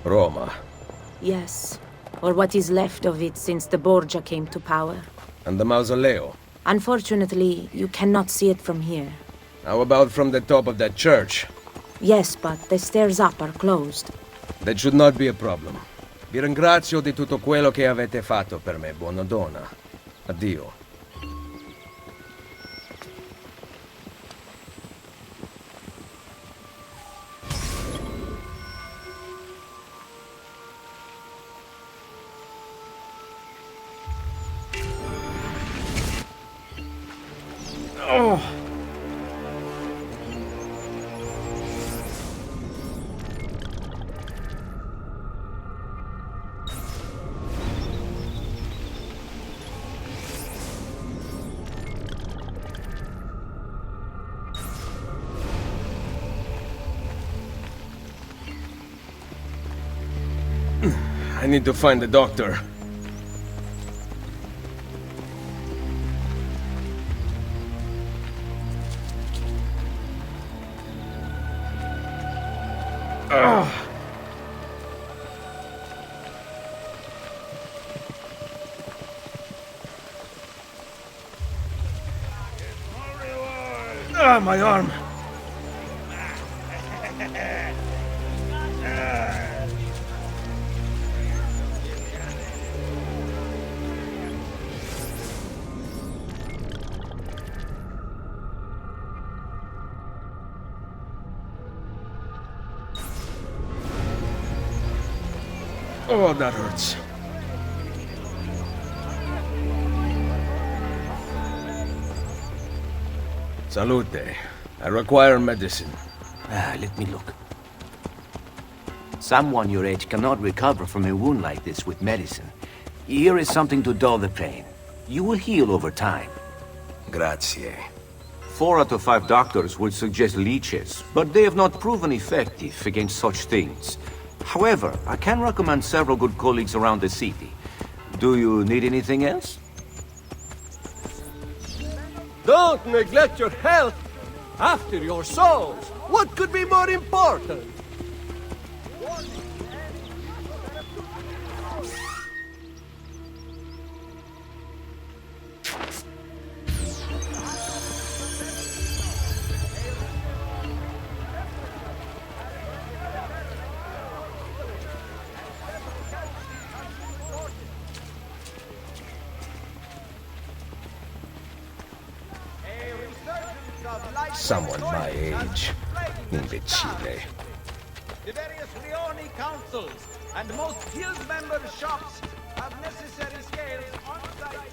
S11: Roma.
S16: Yes, or what is left of it since the Borgia came to power.
S11: And the Mausoleo?
S16: Unfortunately, you cannot see it from here.
S11: How about from the top of that church?
S16: Yes, but the stairs up are closed.
S11: That should not be a problem. Vi ringrazio di tutto quello che avete fatto per me, buona donna. Addio.
S6: Oh.
S11: I need to find the doctor.
S6: My arm.
S11: Oh, that hurts. Salute. I require medicine.
S17: Let me look. Someone your age cannot recover from a wound like this with medicine. Here is something to dull the pain. You will heal over time.
S11: Grazie.
S17: 4 out of 5 doctors would suggest leeches, but they have not proven effective against such things. However, I can recommend several good colleagues around the city. Do you need anything else?
S9: Don't neglect your health. After your souls, what could be more important?
S11: Someone my age. Imbecile.
S13: The various Leone councils and most guild member shops have necessary scales on site.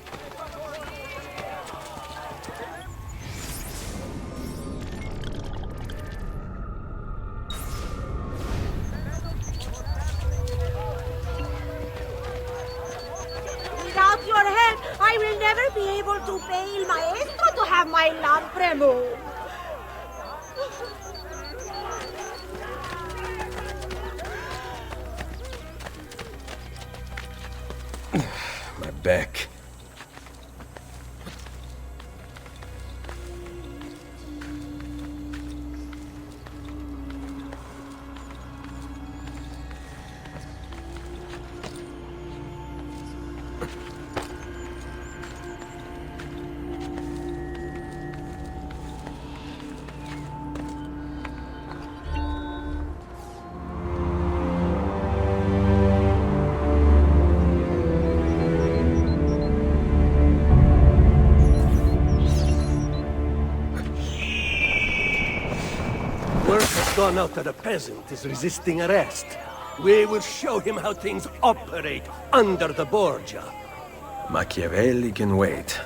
S18: Without your help, I will never be able to pay Il Maestro to have my lamp removed.
S11: My back.
S9: Gone out that a peasant is resisting arrest. We will show him how things operate under the Borgia.
S11: Machiavelli can wait.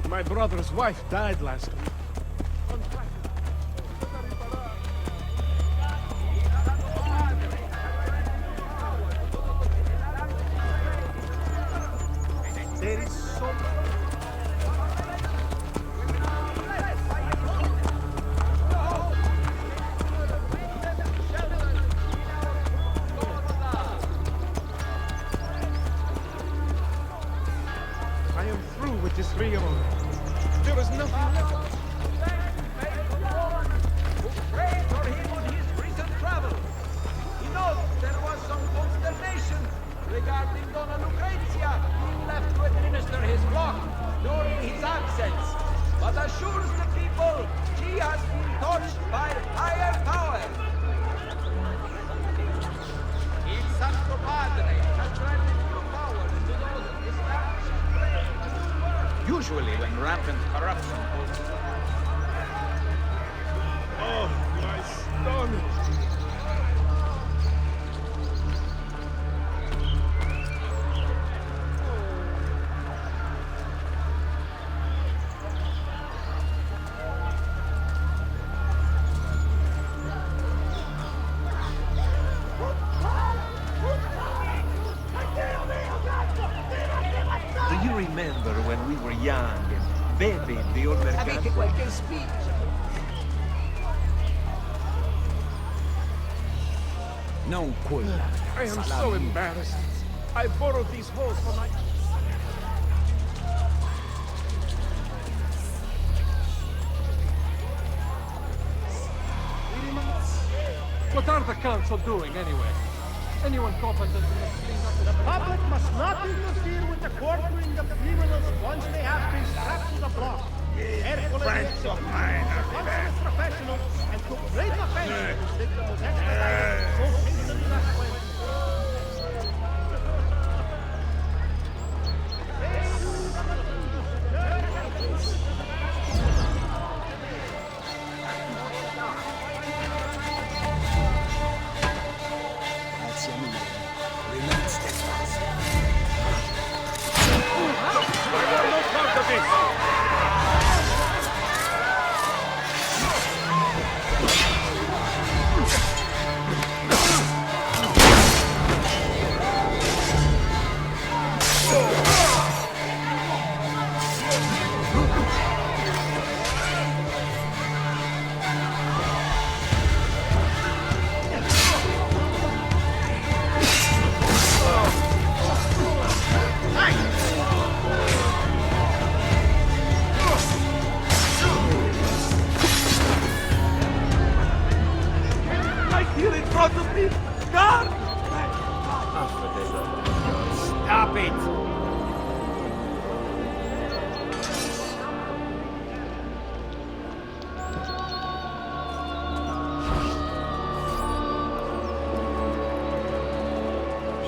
S6: My brother's wife died last week.
S13: There is so
S6: I am through with this 3-year-old. There is nothing left.
S13: who prayed for him on his recent travels. He knows there was some consternation regarding Donna Lucrezia being left to administer his flock during his absence, but assures the people she has been touched by higher power. Il Santo Padre has granted new powers to those establishing prayer. Usually when rampant corruption holds.
S6: Oh, my stomach.
S13: Do you remember when we were young and Bebe the old mercato? Avete qualche speech? Non quella.
S6: I am so embarrassed. I borrowed these holes for my... What are the council doing, anyway? Anyone competent to clean up the
S19: Public must not interfere with the quartering of criminals once they have been strapped to the block.
S5: Friends of mine are
S19: Consummate professionals and took great offense to the victim was extradited so hastily last Wednesday.
S13: me! Guard! Stop it!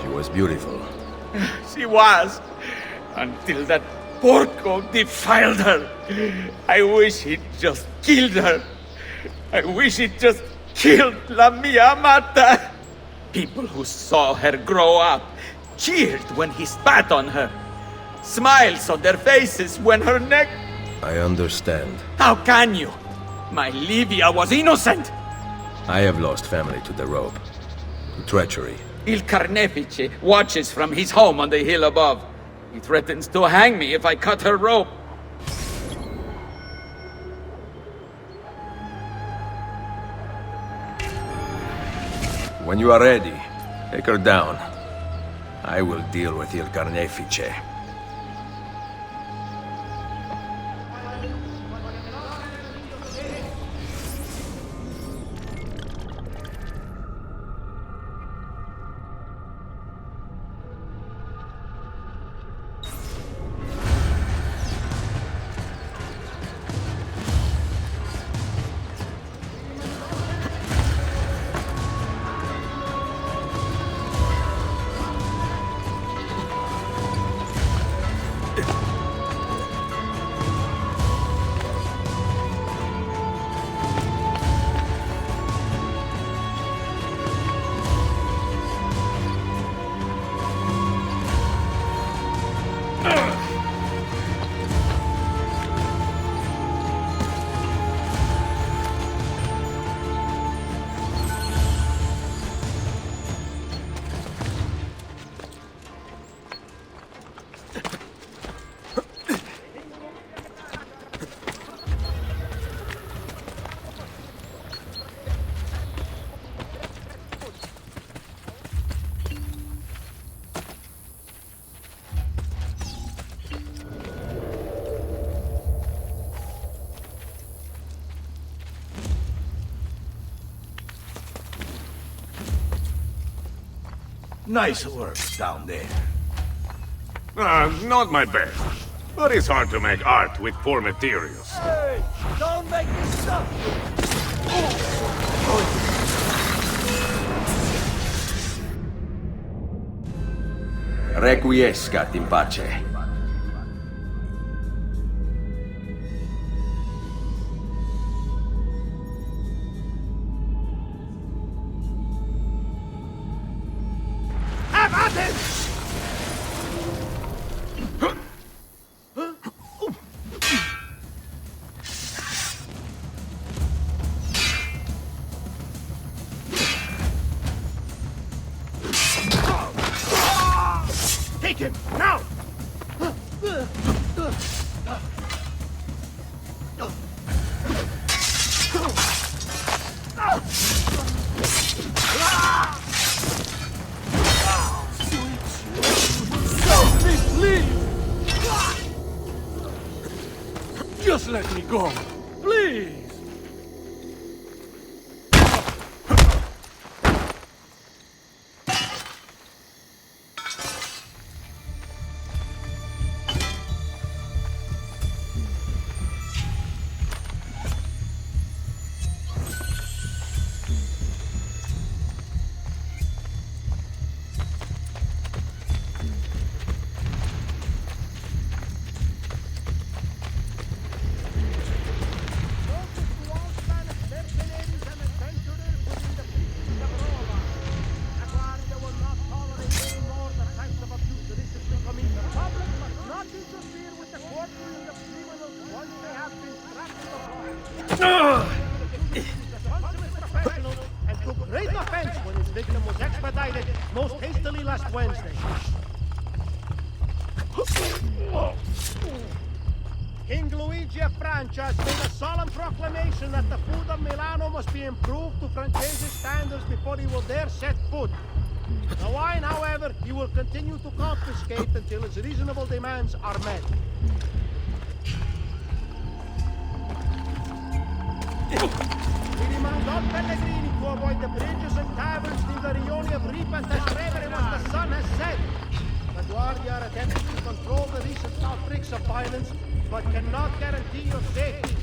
S11: She was beautiful.
S13: She was, until that porco defiled her. I wish he'd just killed her. I wish he'd just killed La Mia Amata. People who saw her grow up cheered when he spat on her. Smiles on their faces when her neck...
S11: I understand.
S13: How can you? My Livia was innocent.
S11: I have lost family to the rope. To treachery.
S13: Il Carnefice watches from his home on the hill above. He threatens to hang me if I cut her rope.
S11: When you are ready, take her down. I will deal with Il Carnefice.
S20: Nice work down there.
S10: Not my best. But it's hard to make art with poor materials.
S13: Hey! Don't make me stop you!
S11: Requiescat in pace.
S13: Have at it!
S6: Take him, now!
S13: Help me, please!
S6: Just let me go, please!
S19: And took great offense when his victim was expedited most hastily last Wednesday. King Luigi of Francia has made a solemn proclamation that the food of Milano must be improved to Francese standards before he will dare set foot. The wine, however, he will continue to confiscate until his reasonable demands are met. We demand all Pellegrini to avoid the bridges and taverns till the Rioni of Reapers has bravery what the sun has said. The Guardia are attempting to control the recent outbreaks of violence, but cannot guarantee your safety.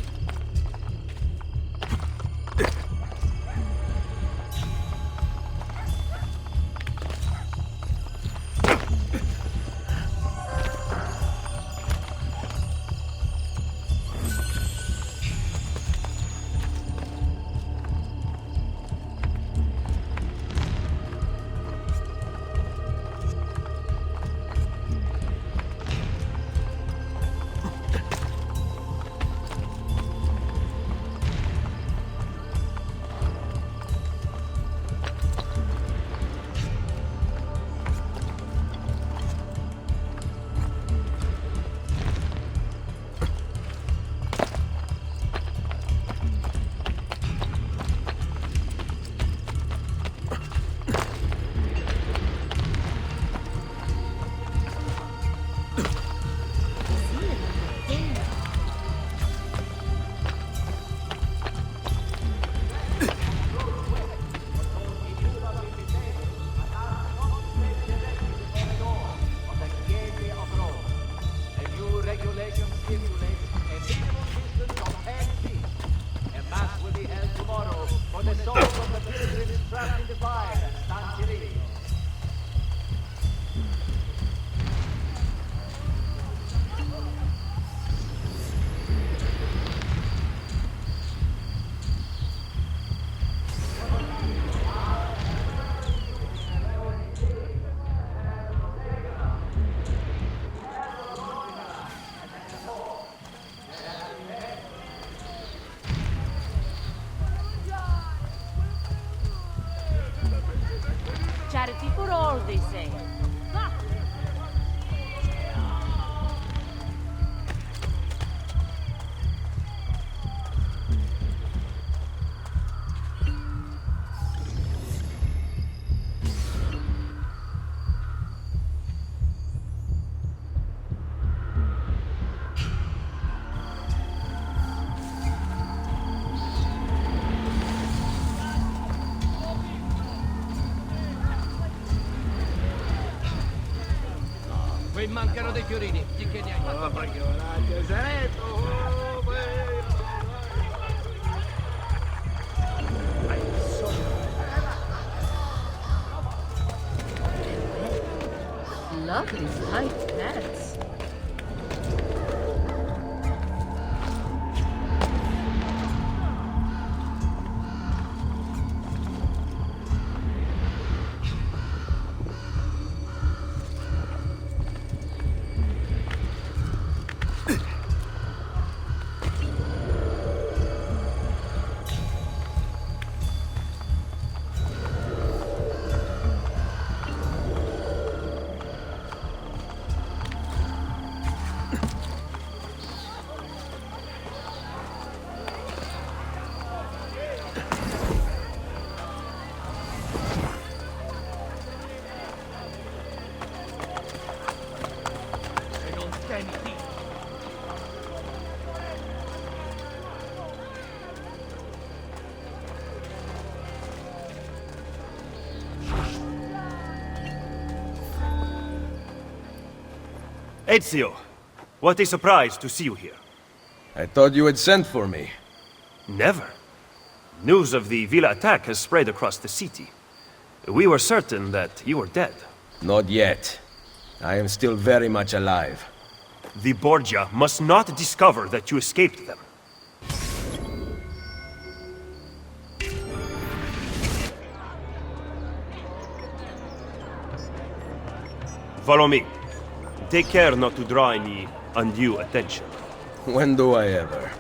S18: Charity for all, they say.
S13: Qui mancano dei fiorini, chi che ne hai fatto? Oh, perché volate, saretto!
S4: Lovely flight, pets.
S12: Ezio, what a surprise to see you here.
S11: I thought you had sent for me.
S12: Never. News of the Villa attack has spread across the city. We were certain that you were dead.
S11: Not yet. I am still very much alive.
S12: The Borgia must not discover that you escaped them. Follow me. Take care not to draw any undue attention.
S11: When do I ever?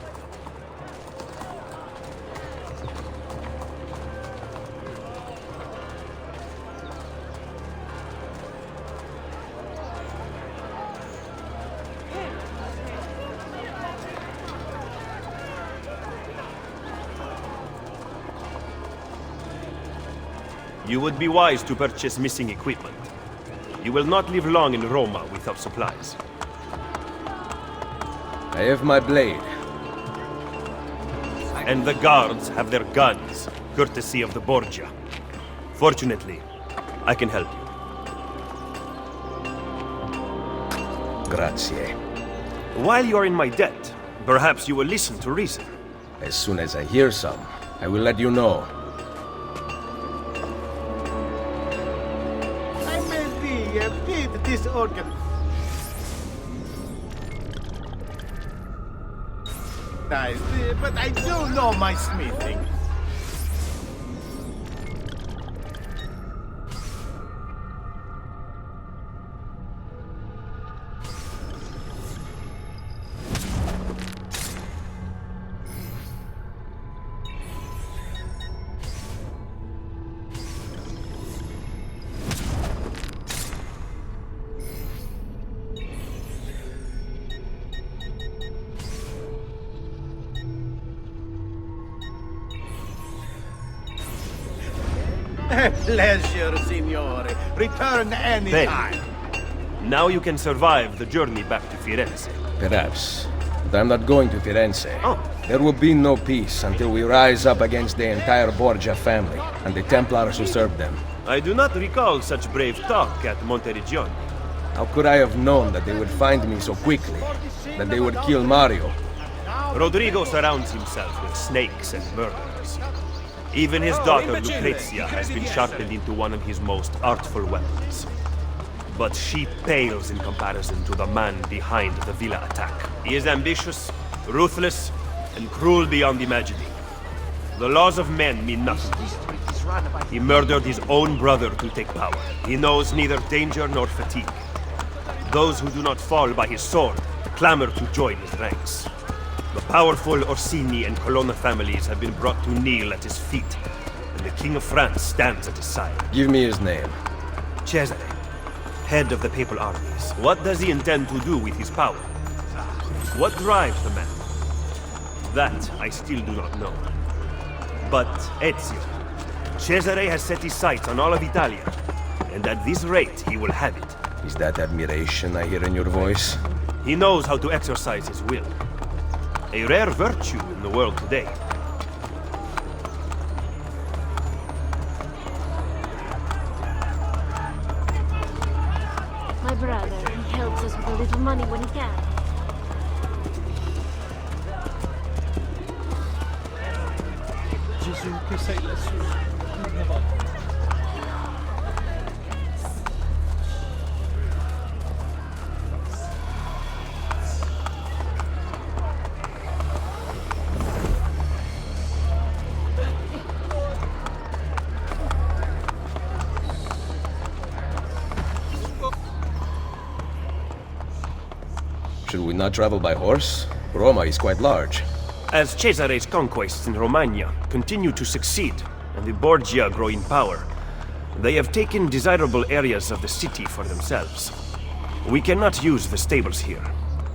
S12: You would be wise to purchase missing equipment. You will not live long in Roma without supplies.
S11: I have my blade.
S12: And the guards have their guns. courtesy of the Borgia. Fortunately, I can help you.
S11: Grazie.
S12: While you are in my debt, perhaps you will listen to reason.
S11: As soon as I hear some, I will let you know.
S20: I may be a bit disorganized, but I do know my smithing. A pleasure, signore. Return any time.
S12: Now you can survive the journey back to Firenze.
S11: Perhaps. But I'm not going to Firenze. There will be no peace until we rise up against the entire Borgia family and the Templars who serve them.
S12: I do not recall such brave talk at Monteriggioni.
S11: How could I have known that they would find me so quickly? That they would kill Mario?
S12: Rodrigo surrounds himself with snakes and murderers. Even his daughter Lucrezia has been sharpened into one of his most artful weapons. But she pales in comparison to the man behind the villa attack. He is ambitious, ruthless, and cruel beyond imagining. The laws of men mean nothing to him. He murdered his own brother to take power. He knows neither danger nor fatigue. Those who do not fall by his sword clamor to join his ranks. The powerful Orsini and Colonna families have been brought to kneel at his feet, and the King of France stands at his side.
S11: Give me his name.
S12: Cesare, head of the papal armies. What does he intend to do with his power? What drives the man? That I still do not know. But Ezio, Cesare has set his sights on all of Italia, and at this rate he will have it.
S11: Is that admiration I hear in your voice?
S12: He knows how to exercise his will. A rare virtue in the world today.
S21: My brother, he helps us with a little money when he can.
S20: Gesù che sei lassù.
S11: Should we not travel by horse? Roma is quite large.
S12: As Cesare's conquests in Romagna continue to succeed, and the Borgia grow in power, they have taken desirable areas of the city for themselves. We cannot use the stables here.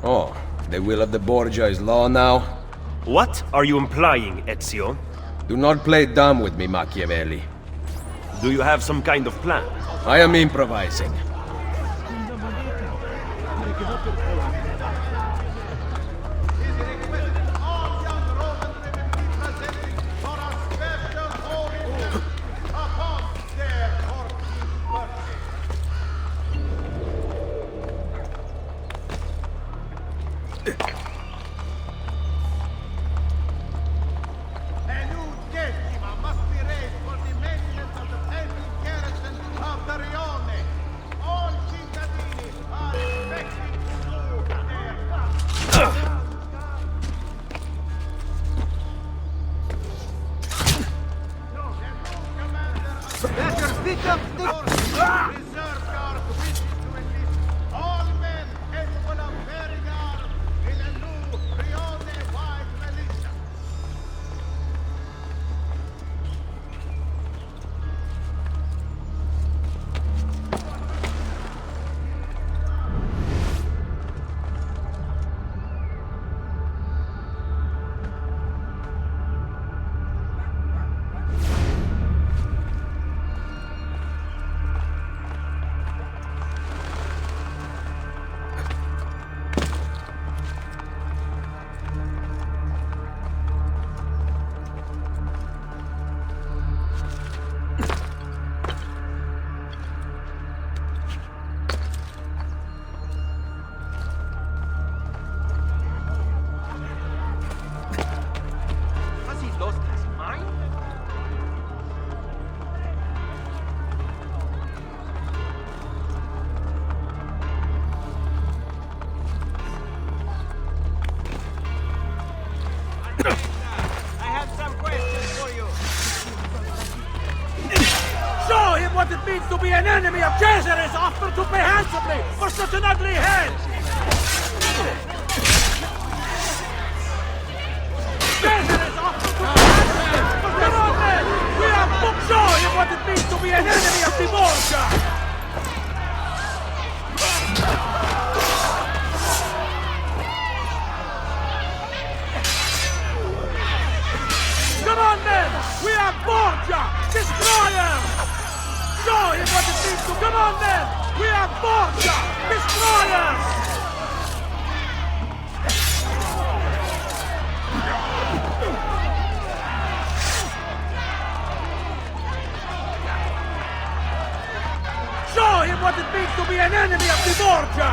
S11: Oh, the will of the Borgia is law now?
S12: What are you implying, Ezio?
S11: Do not play dumb with me, Machiavelli.
S12: Do you have some kind of plan?
S11: I am improvising.
S13: it means to be an enemy of Caesar is offered to pay handsomely for such an ugly head! Caesar is offered to pay handsomely for come on, men! We have book show him what it means to be an enemy of the Volga! Come on, men! We have Borgia! Destroyer! Show him what it means to come on, men! We have Borgia! Destroyers! Show him what it means to be an enemy of the Borgia!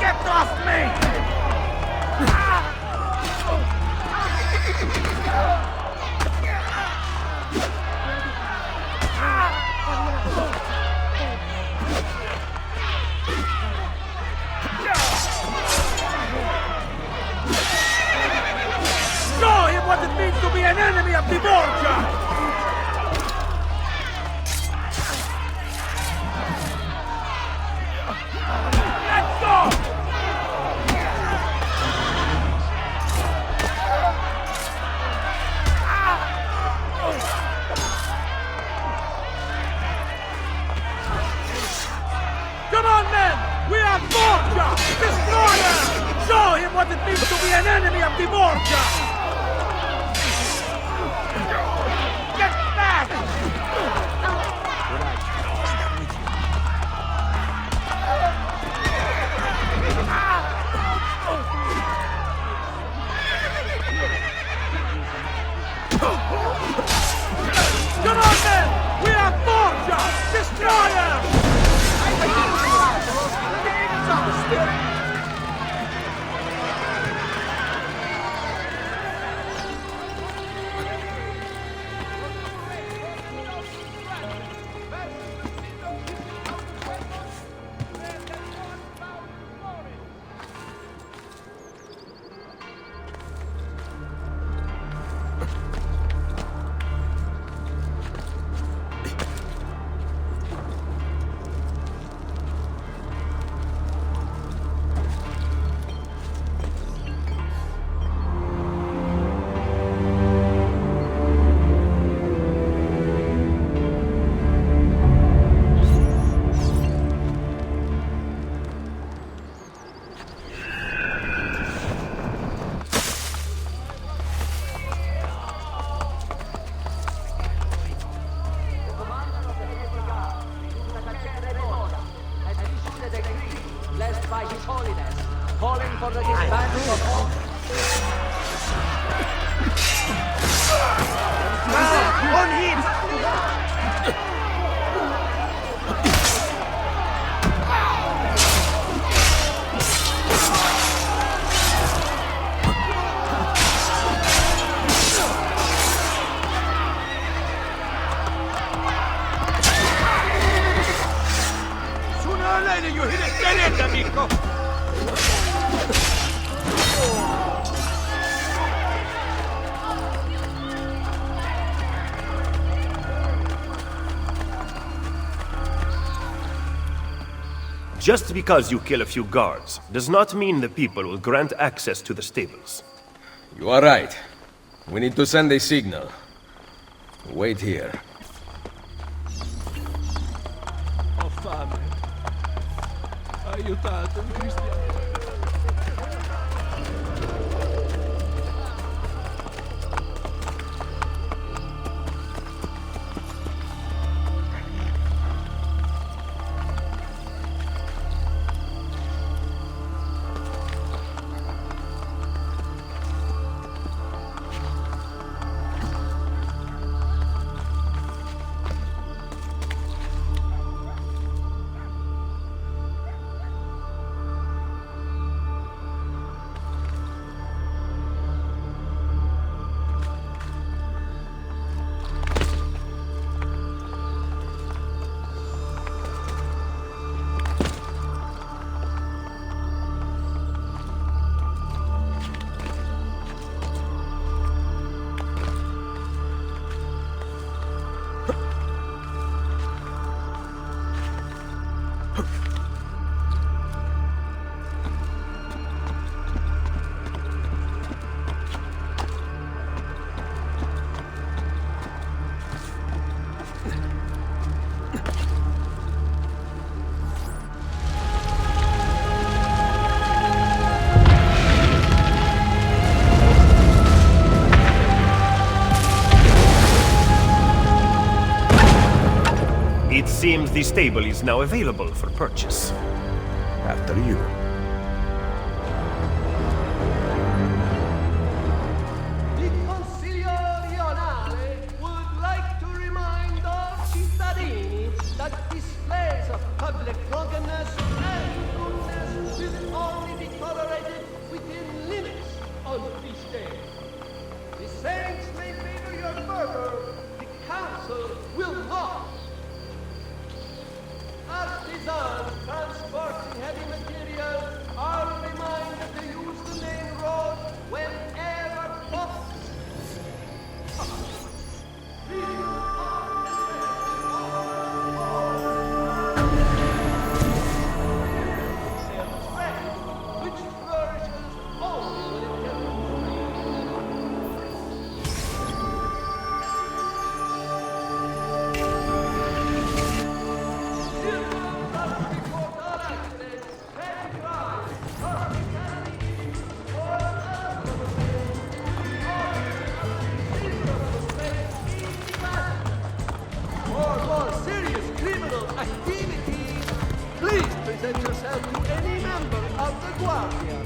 S13: Get off me! Show him what it means to be an enemy of the Borgia! Let's go! Come on, men! We are Borgia! Destroyer! Show him what it means to be an enemy of the Borgia! Get back! Come on, men! We are Borgia! Destroyer!
S8: Blessed by His Holiness, calling for the disbanding of all...
S13: On him! Sooner or later you hit a dead end, amico!
S12: Just because you kill a few guards does not mean the people will grant access to the stables.
S11: You are right. We need to send a signal. Wait here.
S13: Ho fame. Aiutatemi, cristiano.
S12: seems the stable is now available for purchase.
S11: After you.
S13: The Consiglio Rionale would like to remind all cittadini that displays of public drunkenness and rudeness will only be tolerated within limits on this day. The saints may favor your murder, the council will not. Artisans transporting heavy materials are reminded to use the main road whenever possible. Which flourishes only when it can For more serious criminal activity, please present yourself to any member of the Guardia.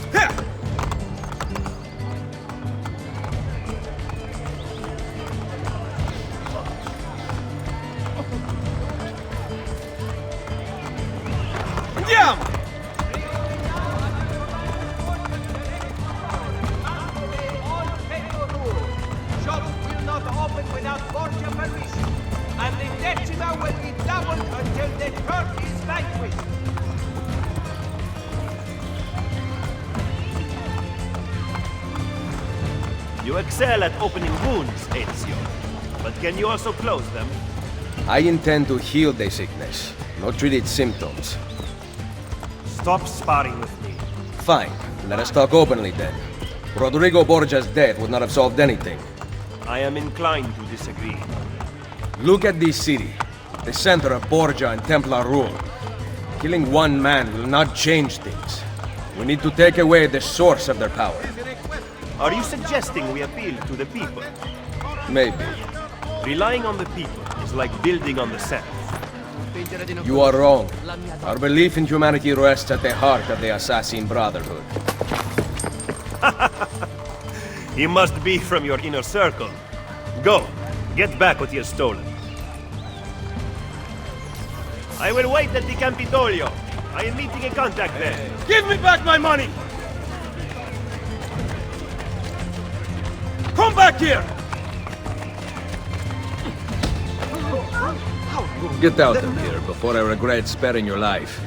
S11: Andiamo!
S13: Shops will not open without Borgia permission, and the decima will be doubled until the court is vanquished.
S12: You excel at opening wounds, Ezio. But can you also close them?
S11: I intend to heal the sickness, not treat its symptoms.
S12: Stop sparring with me.
S11: Fine. Let us talk openly then. Rodrigo Borgia's death would not have solved anything.
S12: I am inclined to disagree.
S11: Look at this city, the center of Borgia and Templar rule. Killing one man will not change things. We need to take away the source of their power.
S12: Are you suggesting we appeal to the people?
S11: Maybe.
S12: Relying on the people is like building on the sand.
S11: You are wrong. Our belief in humanity rests at the heart of the Assassin Brotherhood.
S12: He must be from your inner circle. Go, get back what he has stolen. I will wait at the Campidoglio. I am meeting a contact there.
S6: Give me back my money! Come back here!
S11: Get out of here before I regret sparing your life.